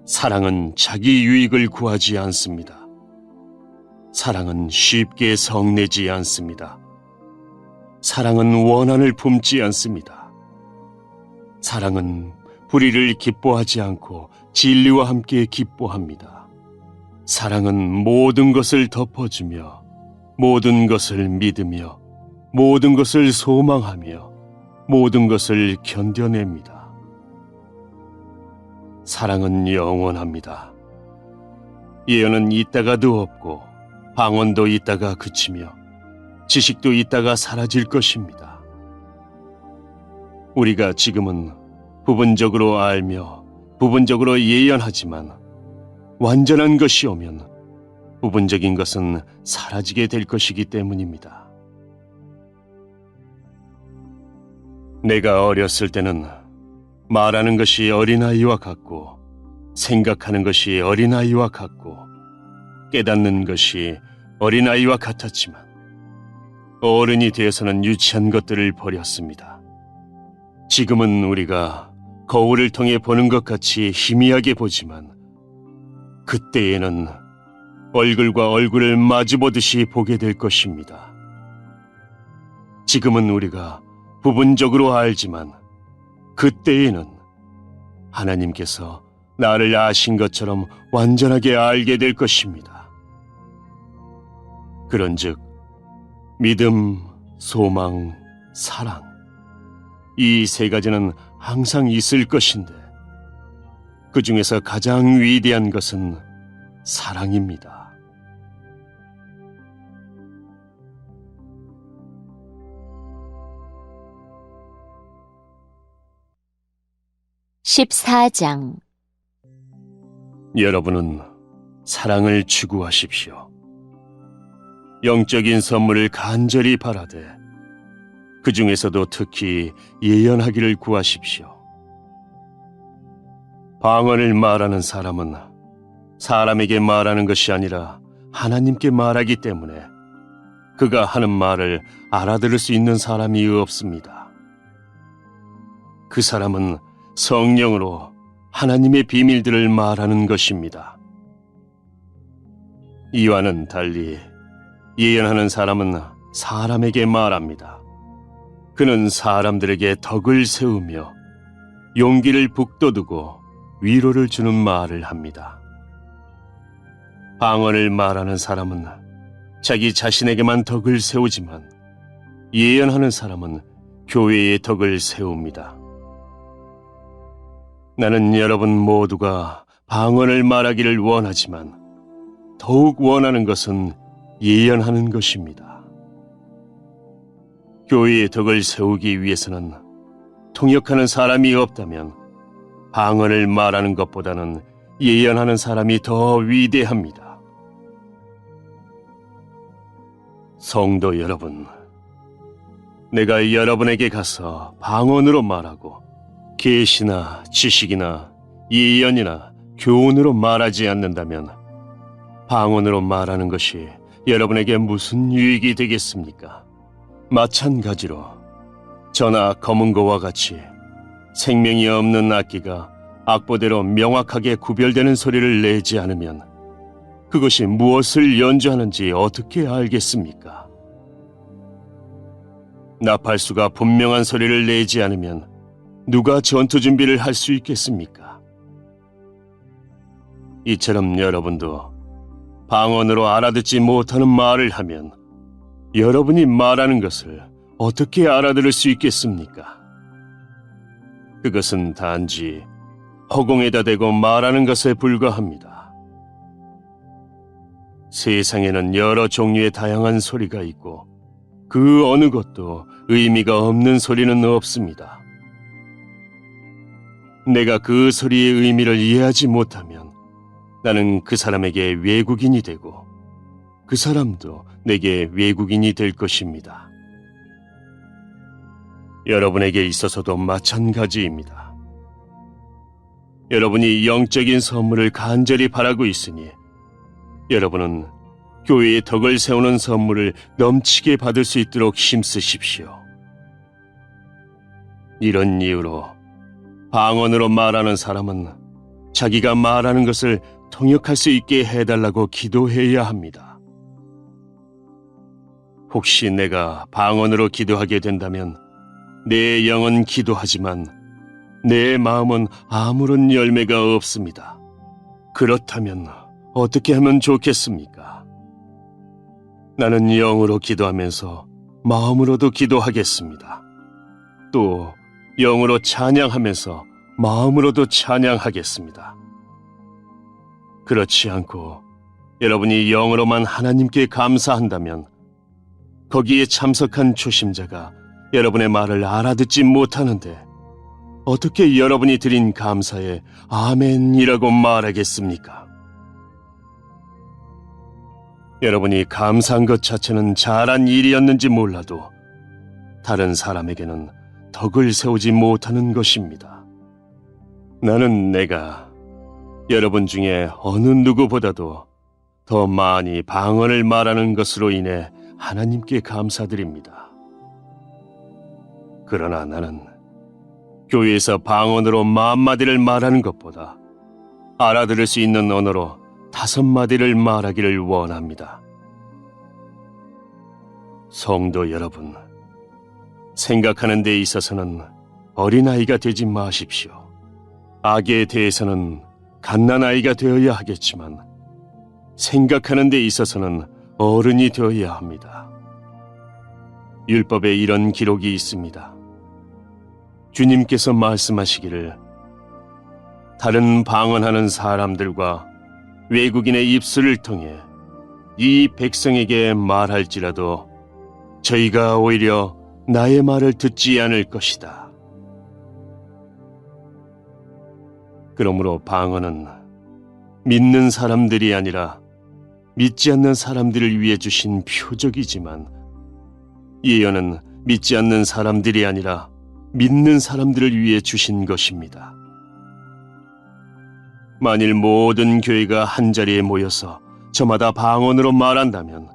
사랑은 자기 유익을 구하지 않습니다. 사랑은 쉽게 성내지 않습니다. 사랑은 원한을 품지 않습니다. 사랑은 불의를 기뻐하지 않고 진리와 함께 기뻐합니다. 사랑은 모든 것을 덮어주며 모든 것을 믿으며 모든 것을 소망하며 모든 것을 견뎌냅니다. 사랑은 영원합니다. 예언은 있다가도 없고 방언도 있다가 그치며 지식도 있다가 사라질 것입니다. 우리가 지금은 부분적으로 알며 부분적으로 예언하지만 완전한 것이 오면 부분적인 것은 사라지게 될 것이기 때문입니다. 내가 어렸을 때는 말하는 것이 어린아이와 같고 생각하는 것이 어린아이와 같고 깨닫는 것이 어린아이와 같았지만 어른이 되어서는 유치한 것들을 버렸습니다. 지금은 우리가 거울을 통해 보는 것 같이 희미하게 보지만 그때에는 얼굴과 얼굴을 마주보듯이 보게 될 것입니다. 지금은 우리가 부분적으로 알지만 그때에는 하나님께서 나를 아신 것처럼 완전하게 알게 될 것입니다. 그런즉 믿음, 소망, 사랑 이 세 가지는 항상 있을 것인데 그 중에서 가장 위대한 것은 사랑입니다. (14장) 여러분은 사랑을 추구하십시오. 영적인 선물을 간절히 바라되 그 중에서도 특히 예언하기를 구하십시오. 방언을 말하는 사람은 사람에게 말하는 것이 아니라 하나님께 말하기 때문에 그가 하는 말을 알아들을 수 있는 사람이 없습니다. 그 사람은 성령으로 하나님의 비밀들을 말하는 것입니다. 이와는 달리 예언하는 사람은 사람에게 말합니다. 그는 사람들에게 덕을 세우며 용기를 북돋우고 위로를 주는 말을 합니다. 방언을 말하는 사람은 자기 자신에게만 덕을 세우지만 예언하는 사람은 교회의 덕을 세웁니다. 나는 여러분 모두가 방언을 말하기를 원하지만 더욱 원하는 것은 예언하는 것입니다. 교회의 덕을 세우기 위해서는 통역하는 사람이 없다면 방언을 말하는 것보다는 예언하는 사람이 더 위대합니다. 성도 여러분, 내가 여러분에게 가서 방언으로 말하고 계시나 지식이나 예언이나 교훈으로 말하지 않는다면 방언으로 말하는 것이 여러분에게 무슨 유익이 되겠습니까? 마찬가지로 저나 검은 거와 같이 생명이 없는 악기가 악보대로 명확하게 구별되는 소리를 내지 않으면 그것이 무엇을 연주하는지 어떻게 알겠습니까? 나팔수가 분명한 소리를 내지 않으면 누가 전투 준비를 할 수 있겠습니까? 이처럼 여러분도 방언으로 알아듣지 못하는 말을 하면 여러분이 말하는 것을 어떻게 알아들을 수 있겠습니까? 그것은 단지 허공에다 대고 말하는 것에 불과합니다. 세상에는 여러 종류의 다양한 소리가 있고 그 어느 것도 의미가 없는 소리는 없습니다. 내가 그 소리의 의미를 이해하지 못하면 나는 그 사람에게 외국인이 되고 그 사람도 내게 외국인이 될 것입니다. 여러분에게 있어서도 마찬가지입니다. 여러분이 영적인 선물을 간절히 바라고 있으니 여러분은 교회의 덕을 세우는 선물을 넘치게 받을 수 있도록 힘쓰십시오. 이런 이유로 방언으로 말하는 사람은 자기가 말하는 것을 통역할 수 있게 해달라고 기도해야 합니다. 혹시 내가 방언으로 기도하게 된다면 내 영은 기도하지만 내 마음은 아무런 열매가 없습니다. 그렇다면 어떻게 하면 좋겠습니까? 나는 영으로 기도하면서 마음으로도 기도하겠습니다. 또 영으로 찬양하면서 마음으로도 찬양하겠습니다. 그렇지 않고 여러분이 영으로만 하나님께 감사한다면 거기에 참석한 초심자가 여러분의 말을 알아듣지 못하는데 어떻게 여러분이 드린 감사에 아멘이라고 말하겠습니까? 여러분이 감사한 것 자체는 잘한 일이었는지 몰라도 다른 사람에게는 덕을 세우지 못하는 것입니다. 나는 내가 여러분 중에 어느 누구보다도 더 많이 방언을 말하는 것으로 인해 하나님께 감사드립니다. 그러나 나는 교회에서 방언으로 10,000마디를 말하는 것보다 알아들을 수 있는 언어로 5마디를 말하기를 원합니다. 성도 여러분, 생각하는 데 있어서는 어린아이가 되지 마십시오. 악에 대해서는 갓난아이가 되어야 하겠지만 생각하는 데 있어서는 어른이 되어야 합니다. 율법에 이런 기록이 있습니다. 주님께서 말씀하시기를 다른 방언하는 사람들과 외국인의 입술을 통해 이 백성에게 말할지라도 저희가 오히려 나의 말을 듣지 않을 것이다. 그러므로 방언은 믿는 사람들이 아니라 믿지 않는 사람들을 위해 주신 표적이지만 예언은 믿지 않는 사람들이 아니라 믿는 사람들을 위해 주신 것입니다. 만일 모든 교회가 한자리에 모여서 저마다 방언으로 말한다면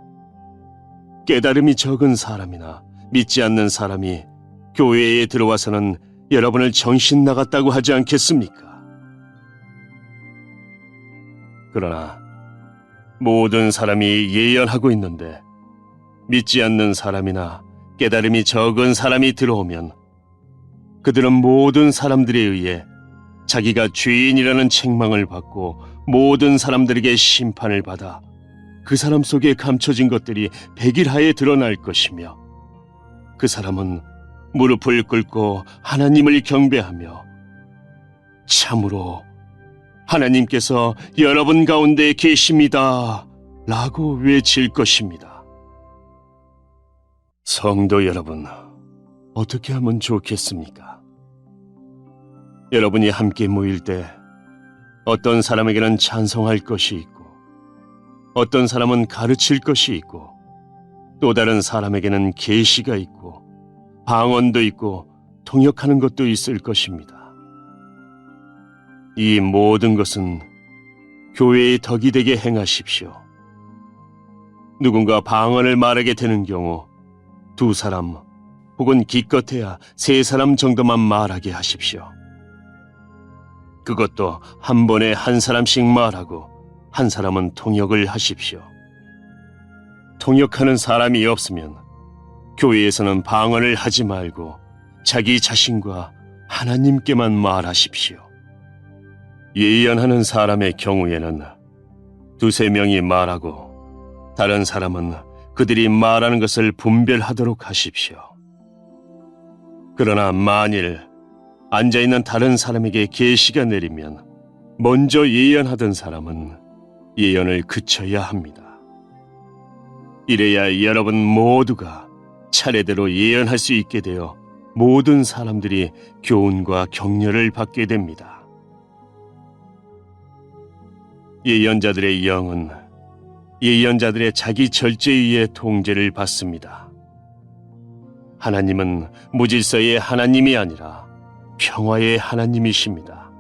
깨달음이 적은 사람이나 믿지 않는 사람이 교회에 들어와서는 여러분을 정신 나갔다고 하지 않겠습니까? 그러나 모든 사람이 예언하고 있는데 믿지 않는 사람이나 깨달음이 적은 사람이 들어오면 그들은 모든 사람들에 의해 자기가 죄인이라는 책망을 받고 모든 사람들에게 심판을 받아 그 사람 속에 감춰진 것들이 백일하에 드러날 것이며 그 사람은 무릎을 꿇고 하나님을 경배하며 참으로 하나님께서 여러분 가운데 계십니다 라고 외칠 것입니다. 성도 여러분, 어떻게 하면 좋겠습니까? 여러분이 함께 모일 때 어떤 사람에게는 찬송할 것이 있고 어떤 사람은 가르칠 것이 있고 또 다른 사람에게는 계시가 있고 방언도 있고 통역하는 것도 있을 것입니다. 이 모든 것은 교회의 덕이 되게 행하십시오. 누군가 방언을 말하게 되는 경우 2사람 혹은 기껏해야 3사람 정도만 말하게 하십시오. 그것도 한 번에 1사람씩 말하고 1사람은 통역을 하십시오. 통역하는 사람이 없으면 교회에서는 방언을 하지 말고 자기 자신과 하나님께만 말하십시오. 예언하는 사람의 경우에는 2-3명이 말하고 다른 사람은 그들이 말하는 것을 분별하도록 하십시오. 그러나 만일 앉아있는 다른 사람에게 계시가 내리면 먼저 예언하던 사람은 예언을 그쳐야 합니다. 이래야 여러분 모두가 차례대로 예언할 수 있게 되어 모든 사람들이 교훈과 격려를 받게 됩니다. 예언자들의 영은 예언자들의 자기 절제위의 통제를 받습니다. 하나님은 무질서의 하나님이 아니라 평화의 하나님이십니다.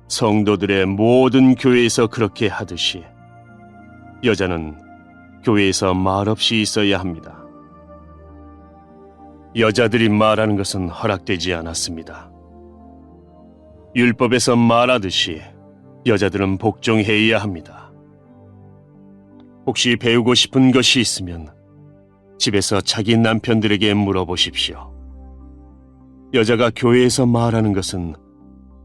성도들의 모든 교회에서 그렇게 하듯이 여자는 교회에서 말없이 있어야 합니다. 여자들이 말하는 것은 허락되지 않았습니다. 율법에서 말하듯이 여자들은 복종해야 합니다. 혹시 배우고 싶은 것이 있으면 집에서 자기 남편들에게 물어보십시오. 여자가 교회에서 말하는 것은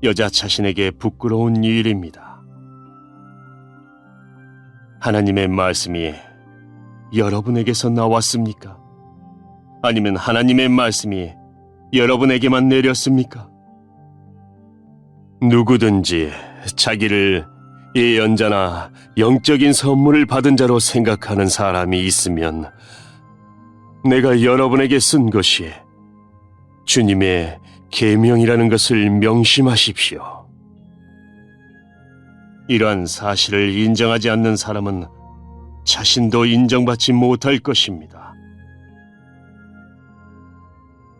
여자 자신에게 부끄러운 일입니다. 하나님의 말씀이 여러분에게서 나왔습니까? 아니면 하나님의 말씀이 여러분에게만 내렸습니까? 누구든지 자기를 예언자나 영적인 선물을 받은 자로 생각하는 사람이 있으면 내가 여러분에게 쓴 것이 주님의 계명이라는 것을 명심하십시오. 이러한 사실을 인정하지 않는 사람은 자신도 인정받지 못할 것입니다.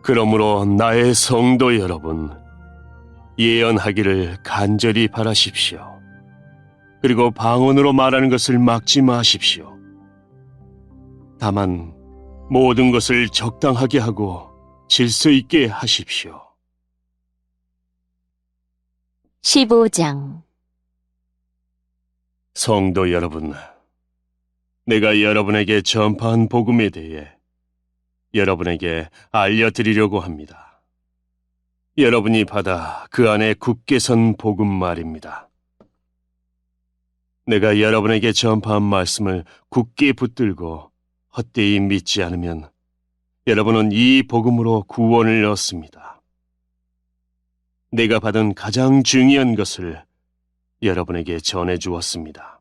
그러므로 나의 성도 여러분, 예언하기를 간절히 바라십시오. 그리고 방언으로 말하는 것을 막지 마십시오. 다만 모든 것을 적당하게 하고 질서 있게 하십시오. 15장. 성도 여러분, 내가 여러분에게 전파한 복음에 대해 여러분에게 알려드리려고 합니다. 여러분이 받아 그 안에 굳게 선 복음 말입니다. 내가 여러분에게 전파한 말씀을 굳게 붙들고 헛되이 믿지 않으면 여러분은 이 복음으로 구원을 얻습니다. 내가 받은 가장 중요한 것을 여러분에게 전해 주었습니다.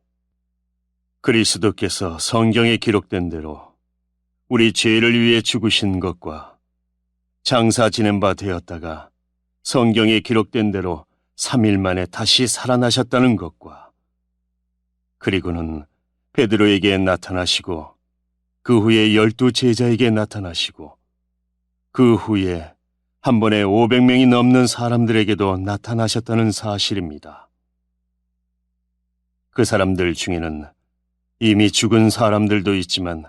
그리스도께서 성경에 기록된 대로 우리 죄를 위해 죽으신 것과 장사 지낸 바 되었다가 성경에 기록된 대로 3일 만에 다시 살아나셨다는 것과 그리고는 베드로에게 나타나시고 그 후에 12 제자에게 나타나시고 그 후에 한 번에 500명이 넘는 사람들에게도 나타나셨다는 사실입니다. 그 사람들 중에는 이미 죽은 사람들도 있지만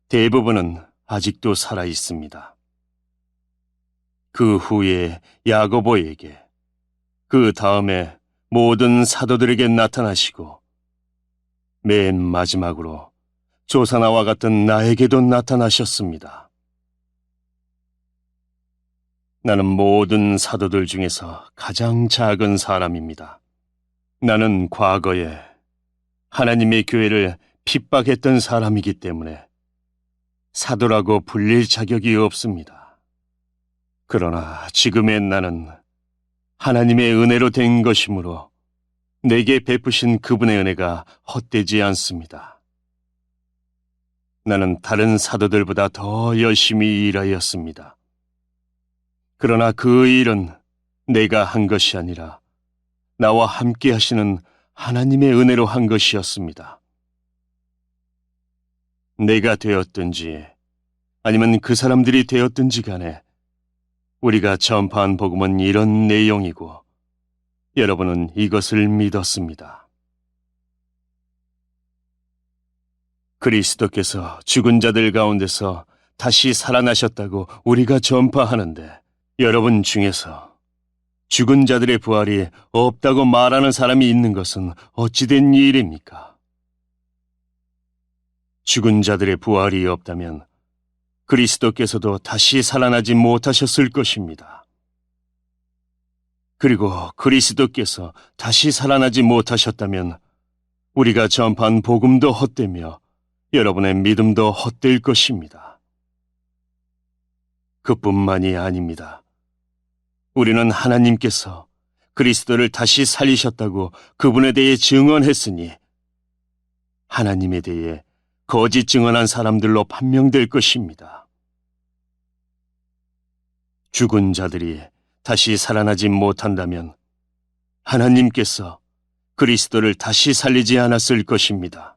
대부분은 아직도 살아 있습니다. 그 후에 야고보에게, 그 다음에 모든 사도들에게 나타나시고 맨 마지막으로 조사나와 같은 나에게도 나타나셨습니다. 나는 모든 사도들 중에서 가장 작은 사람입니다. 나는 과거에 하나님의 교회를 핍박했던 사람이기 때문에 사도라고 불릴 자격이 없습니다. 그러나 지금의 나는 하나님의 은혜로 된 것이므로 내게 베푸신 그분의 은혜가 헛되지 않습니다. 나는 다른 사도들보다 더 열심히 일하였습니다. 그러나 그 일은 내가 한 것이 아니라 나와 함께 하시는 하나님의 은혜로 한 것이었습니다. 내가 되었든지 아니면 그 사람들이 되었든지 간에 우리가 전파한 복음은 이런 내용이고 여러분은 이것을 믿었습니다. 그리스도께서 죽은 자들 가운데서 다시 살아나셨다고 우리가 전파하는데 여러분 중에서 죽은 자들의 부활이 없다고 말하는 사람이 있는 것은 어찌된 일입니까? 죽은 자들의 부활이 없다면 그리스도께서도 다시 살아나지 못하셨을 것입니다. 그리고 그리스도께서 다시 살아나지 못하셨다면 우리가 전파한 복음도 헛되며 여러분의 믿음도 헛될 것입니다. 그뿐만이 아닙니다. 우리는 하나님께서 그리스도를 다시 살리셨다고 그분에 대해 증언했으니 하나님에 대해 거짓 증언한 사람들로 판명될 것입니다. 죽은 자들이 다시 살아나지 못한다면 하나님께서 그리스도를 다시 살리지 않았을 것입니다.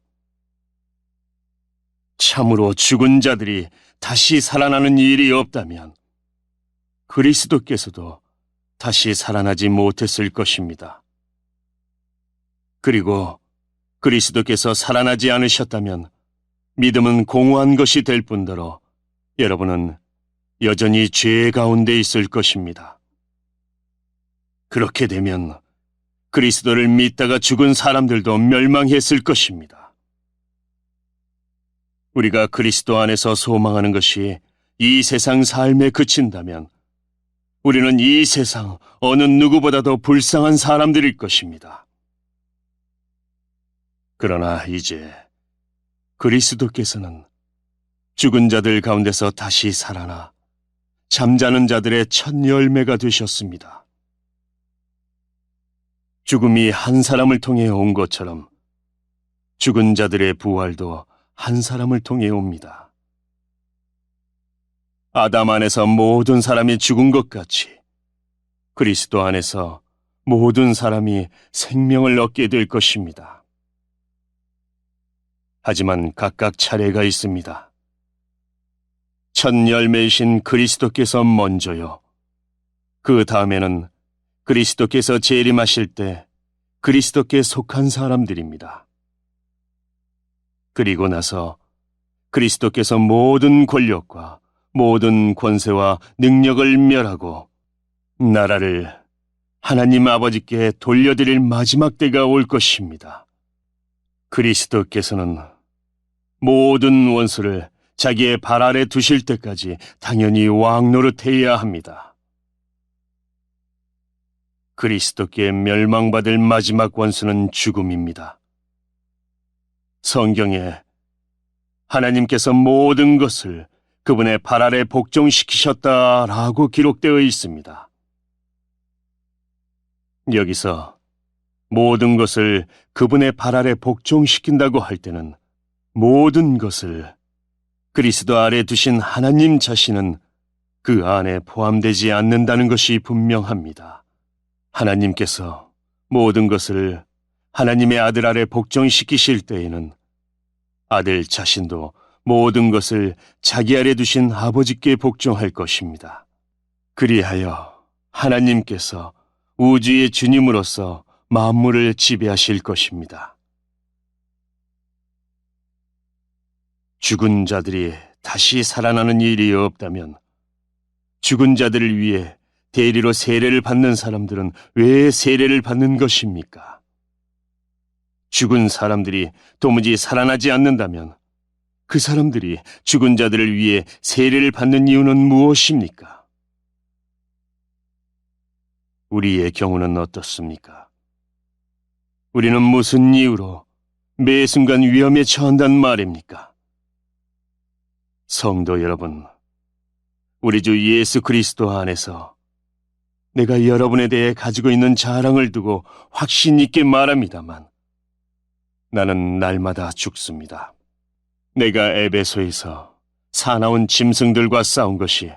참으로 죽은 자들이 다시 살아나는 일이 없다면 그리스도께서도 다시 살아나지 못했을 것입니다. 그리고 그리스도께서 살아나지 않으셨다면 믿음은 공허한 것이 될 뿐더러 여러분은 여전히 죄 가운데 있을 것입니다. 그렇게 되면 그리스도를 믿다가 죽은 사람들도 멸망했을 것입니다. 우리가 그리스도 안에서 소망하는 것이 이 세상 삶에 그친다면 우리는 이 세상 어느 누구보다도 불쌍한 사람들일 것입니다. 그러나 이제 그리스도께서는 죽은 자들 가운데서 다시 살아나 잠자는 자들의 첫 열매가 되셨습니다. 죽음이 한 사람을 통해 온 것처럼 죽은 자들의 부활도 한 사람을 통해 옵니다. 아담 안에서 모든 사람이 죽은 것 같이 그리스도 안에서 모든 사람이 생명을 얻게 될 것입니다. 하지만 각각 차례가 있습니다. 첫 열매이신 그리스도께서 먼저요. 그 다음에는 그리스도께서 재림하실 때 그리스도께 속한 사람들입니다. 그리고 나서 그리스도께서 모든 권력과 모든 권세와 능력을 멸하고 나라를 하나님 아버지께 돌려드릴 마지막 때가 올 것입니다. 그리스도께서는 모든 원수를 자기의 발 아래 두실 때까지 당연히 왕 노릇해야 합니다. 그리스도께 멸망받을 마지막 원수는 죽음입니다. 성경에 하나님께서 모든 것을 그분의 발 아래 복종시키셨다라고 기록되어 있습니다. 여기서 모든 것을 그분의 발 아래 복종시킨다고 할 때는 모든 것을 그리스도 아래 두신 하나님 자신은 그 안에 포함되지 않는다는 것이 분명합니다. 하나님께서 모든 것을 하나님의 아들 아래 복종시키실 때에는 아들 자신도 모든 것을 자기 아래 두신 아버지께 복종할 것입니다. 그리하여 하나님께서 우주의 주님으로서 만물을 지배하실 것입니다. 죽은 자들이 다시 살아나는 일이 없다면 죽은 자들을 위해 대리로 세례를 받는 사람들은 왜 세례를 받는 것입니까? 죽은 사람들이 도무지 살아나지 않는다면 그 사람들이 죽은 자들을 위해 세례를 받는 이유는 무엇입니까? 우리의 경우는 어떻습니까? 우리는 무슨 이유로 매 순간 위험에 처한단 말입니까? 성도 여러분, 우리 주 예수 그리스도 안에서 내가 여러분에 대해 가지고 있는 자랑을 두고 확신 있게 말합니다만 나는 날마다 죽습니다. 내가 에베소에서 사나운 짐승들과 싸운 것이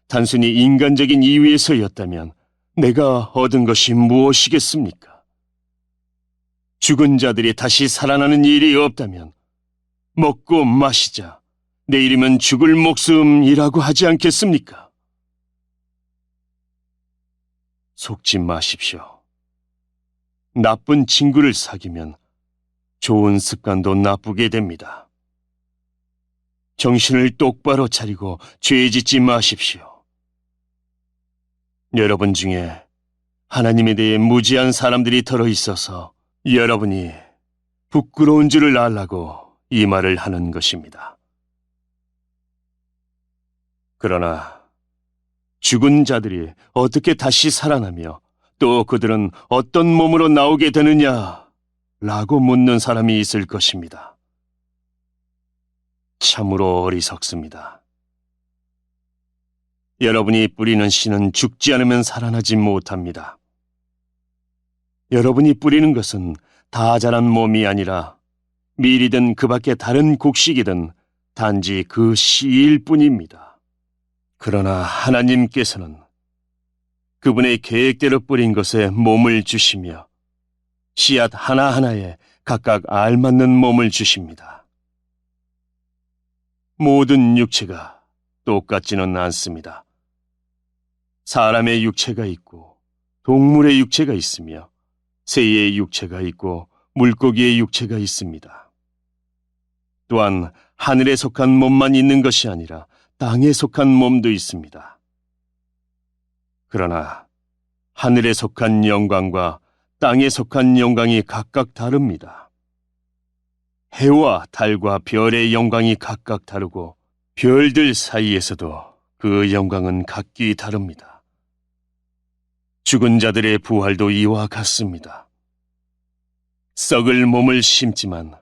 단순히 인간적인 이유에서였다면 내가 얻은 것이 무엇이겠습니까? 죽은 자들이 다시 살아나는 일이 없다면 먹고 마시자 내일이면 죽을 목숨이라고 하지 않겠습니까? 속지 마십시오. 나쁜 친구를 사귀면 좋은 습관도 나쁘게 됩니다. 정신을 똑바로 차리고 죄 짓지 마십시오. 여러분 중에 하나님에 대해 무지한 사람들이 들어있어서 여러분이 부끄러운 줄을 알라고 이 말을 하는 것입니다. 그러나 죽은 자들이 어떻게 다시 살아나며 또 그들은 어떤 몸으로 나오게 되느냐 라고 묻는 사람이 있을 것입니다. 참으로 어리석습니다. 여러분이 뿌리는 씨는 죽지 않으면 살아나지 못합니다. 여러분이 뿌리는 것은 다 자란 몸이 아니라 밀이든 그 밖에 다른 곡식이든 단지 그 씨일 뿐입니다. 그러나 하나님께서는 그분의 계획대로 뿌린 것에 몸을 주시며 씨앗 하나하나에 각각 알맞는 몸을 주십니다. 모든 육체가 똑같지는 않습니다. 사람의 육체가 있고 동물의 육체가 있으며 새의 육체가 있고 물고기의 육체가 있습니다. 또한 하늘에 속한 몸만 있는 것이 아니라 땅에 속한 몸도 있습니다. 그러나 하늘에 속한 영광과 땅에 속한 영광이 각각 다릅니다. 해와 달과 별의 영광이 각각 다르고 별들 사이에서도 그 영광은 각기 다릅니다. 죽은 자들의 부활도 이와 같습니다. 썩을 몸을 심지만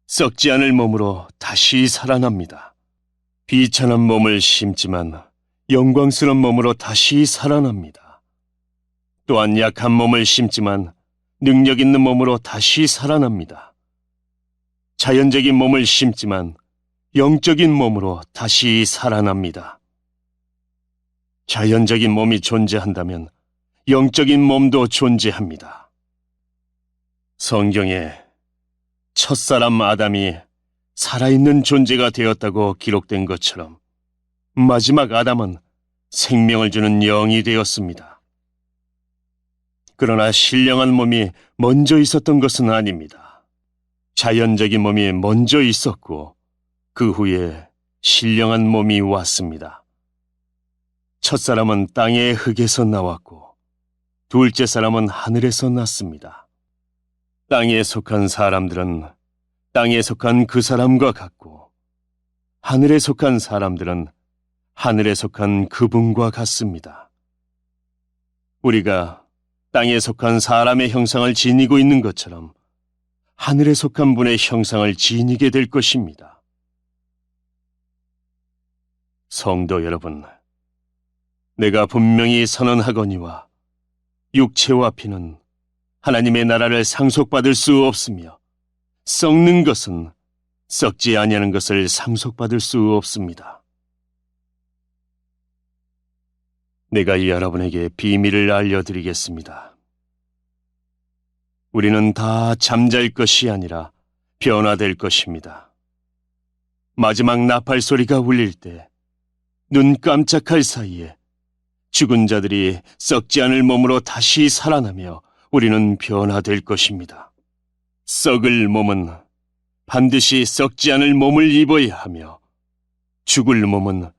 썩지 않을 몸으로 다시 살아납니다. 비천한 몸을 심지만 영광스러운 몸으로 다시 살아납니다. 또한 약한 몸을 심지만 능력 있는 몸으로 다시 살아납니다. 자연적인 몸을 심지만 영적인 몸으로 다시 살아납니다. 자연적인 몸이 존재한다면 영적인 몸도 존재합니다. 성경에 첫사람 아담이 살아있는 존재가 되었다고 기록된 것처럼 마지막 아담은 생명을 주는 영이 되었습니다. 그러나 신령한 몸이 먼저 있었던 것은 아닙니다. 자연적인 몸이 먼저 있었고 그 후에 신령한 몸이 왔습니다. 첫사람은 땅의 흙에서 나왔고 둘째 사람은 하늘에서 났습니다. 땅에 속한 사람들은 땅에 속한 그 사람과 같고 하늘에 속한 사람들은 하늘에 속한 그분과 같습니다. 우리가 땅에 속한 사람의 형상을 지니고 있는 것처럼 하늘에 속한 분의 형상을 지니게 될 것입니다. 성도 여러분, 내가 분명히 선언하거니와 육체와 피는 하나님의 나라를 상속받을 수 없으며 썩는 것은 썩지 아니하는 것을 상속받을 수 없습니다. 내가 여러분에게 비밀을 알려드리겠습니다. 우리는 다 잠잘 것이 아니라 변화될 것입니다. 마지막 나팔 소리가 울릴 때 눈 깜짝할 사이에 죽은 자들이 썩지 않을 몸으로 다시 살아나며 우리는 변화될 것입니다. 썩을 몸은 반드시 썩지 않을 몸을 입어야 하며 죽을 몸은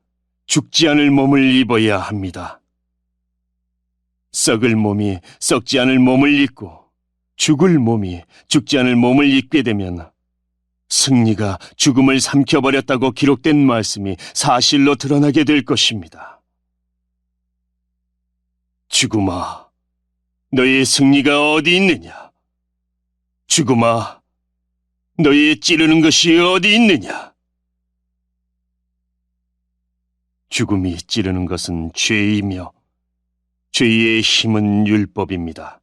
죽지 않을 몸을 입어야 합니다. 썩을 몸이 썩지 않을 몸을 입고 죽을 몸이 죽지 않을 몸을 입게 되면 승리가 죽음을 삼켜버렸다고 기록된 말씀이 사실로 드러나게 될 것입니다. 죽음아, 너의 승리가 어디 있느냐? 죽음아, 너의 찌르는 것이 어디 있느냐? 죽음이 찌르는 것은 죄이며 죄의 힘은 율법입니다.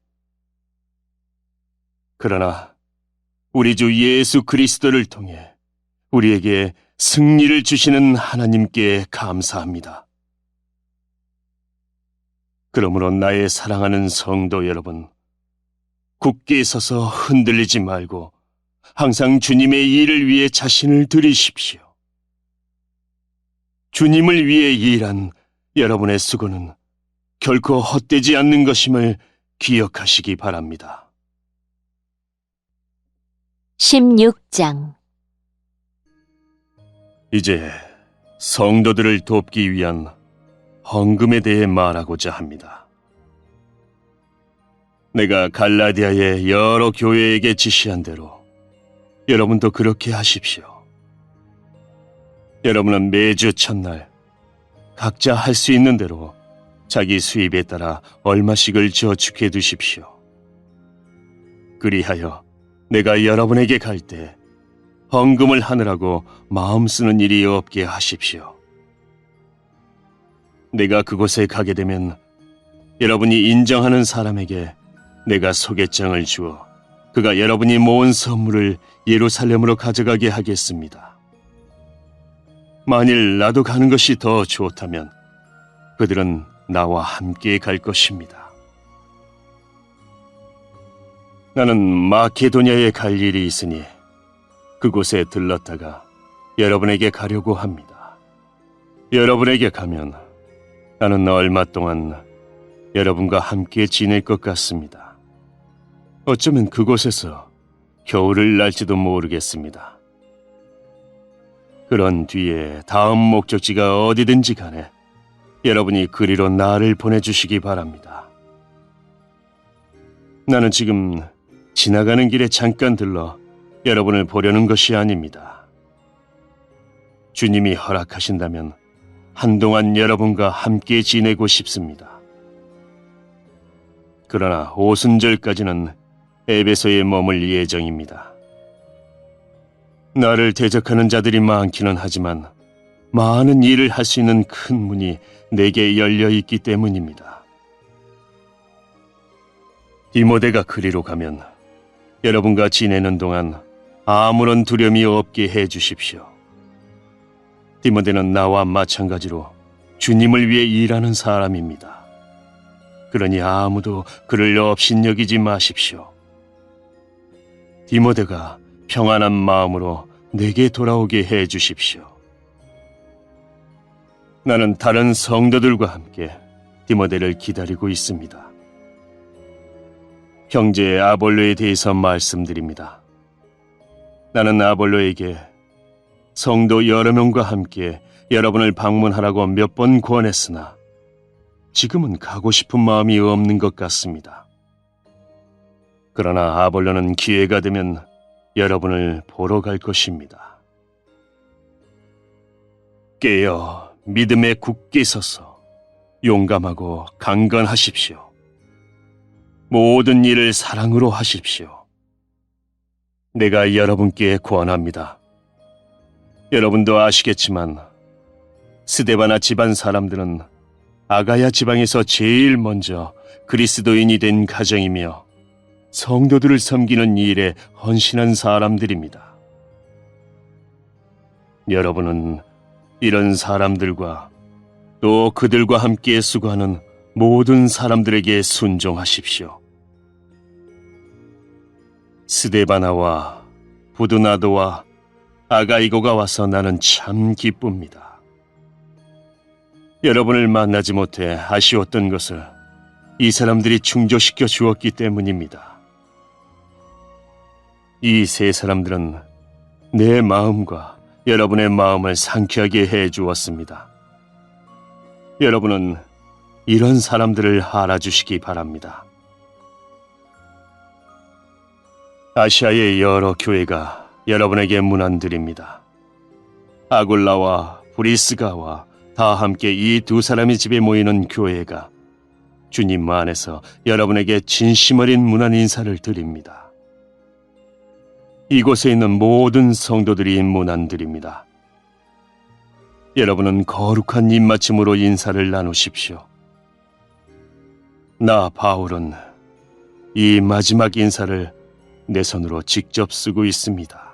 그러나 우리 주 예수 그리스도를 통해 우리에게 승리를 주시는 하나님께 감사합니다. 그러므로 나의 사랑하는 성도 여러분, 굳게 서서 흔들리지 말고 항상 주님의 일을 위해 자신을 들이십시오. 주님을 위해 일한 여러분의 수고는 결코 헛되지 않는 것임을 기억하시기 바랍니다. 16장 이제 성도들을 돕기 위한 헌금에 대해 말하고자 합니다. 내가 갈라디아의 여러 교회에게 지시한 대로 여러분도 그렇게 하십시오. 여러분은 매주 첫날 각자 할 수 있는 대로 자기 수입에 따라 얼마씩을 저축해 두십시오. 그리하여 내가 여러분에게 갈 때 헌금을 하느라고 마음 쓰는 일이 없게 하십시오. 내가 그곳에 가게 되면 여러분이 인정하는 사람에게 내가 소개장을 주어 그가 여러분이 모은 선물을 예루살렘으로 가져가게 하겠습니다. 만일 나도 가는 것이 더 좋다면 그들은 나와 함께 갈 것입니다. 나는 마케도냐에 갈 일이 있으니 그곳에 들렀다가 여러분에게 가려고 합니다. 여러분에게 가면 나는 얼마 동안 여러분과 함께 지낼 것 같습니다. 어쩌면 그곳에서 겨울을 날지도 모르겠습니다. 그런 뒤에 다음 목적지가 어디든지 간에 여러분이 그리로 나를 보내주시기 바랍니다. 나는 지금 지나가는 길에 잠깐 들러 여러분을 보려는 것이 아닙니다. 주님이 허락하신다면 한동안 여러분과 함께 지내고 싶습니다. 그러나 오순절까지는 에베소에 머물 예정입니다. 나를 대적하는 자들이 많기는 하지만 많은 일을 할 수 있는 큰 문이 내게 열려 있기 때문입니다. 디모데가 그리로 가면 여러분과 지내는 동안 아무런 두려움이 없게 해 주십시오. 디모데는 나와 마찬가지로 주님을 위해 일하는 사람입니다. 그러니 아무도 그를 업신여기지 마십시오. 디모데가 평안한 마음으로 내게 돌아오게 해 주십시오. 나는 다른 성도들과 함께 디모데를 기다리고 있습니다. 형제 아볼로에 대해서 말씀드립니다. 나는 아볼로에게 성도 여러 명과 함께 여러분을 방문하라고 몇 번 권했으나 지금은 가고 싶은 마음이 없는 것 같습니다. 그러나 아볼로는 기회가 되면 여러분을 보러 갈 것입니다. 깨어 믿음에 굳게 서서 용감하고 강건하십시오. 모든 일을 사랑으로 하십시오. 내가 여러분께 권합니다. 여러분도 아시겠지만 스데바나 집안 사람들은 아가야 지방에서 제일 먼저 그리스도인이 된 가정이며 성도들을 섬기는 일에 헌신한 사람들입니다. 여러분은 이런 사람들과 또 그들과 함께 수고하는 모든 사람들에게 순종하십시오. 스데바나와 부두나도와 아가이고가 와서 나는 참 기쁩니다. 여러분을 만나지 못해 아쉬웠던 것을 이 사람들이 충족시켜 주었기 때문입니다. 이 세 사람들은 내 마음과 여러분의 마음을 상쾌하게 해 주었습니다. 여러분은 이런 사람들을 알아주시기 바랍니다. 아시아의 여러 교회가 여러분에게 문안드립니다. 아굴라와 브리스가와 다 함께 이 두 사람의 집에 모이는 교회가 주님 안에서 여러분에게 진심 어린 문안 인사를 드립니다. 이곳에 있는 모든 성도들이 문안드립니다. 여러분은 거룩한 입맞춤으로 인사를 나누십시오. 나 바울은 이 마지막 인사를 내 손으로 직접 쓰고 있습니다.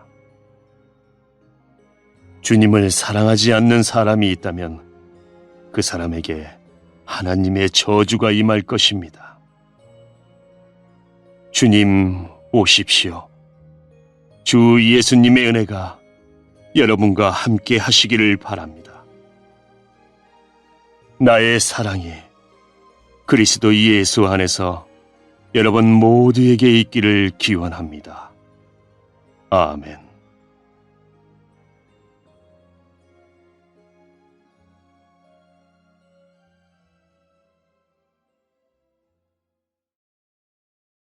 주님을 사랑하지 않는 사람이 있다면 그 사람에게 하나님의 저주가 임할 것입니다. 주님 오십시오. 주 예수님의 은혜가 여러분과 함께 하시기를 바랍니다. 나의 사랑이 그리스도 예수 안에서 여러분 모두에게 있기를 기원합니다. 아멘.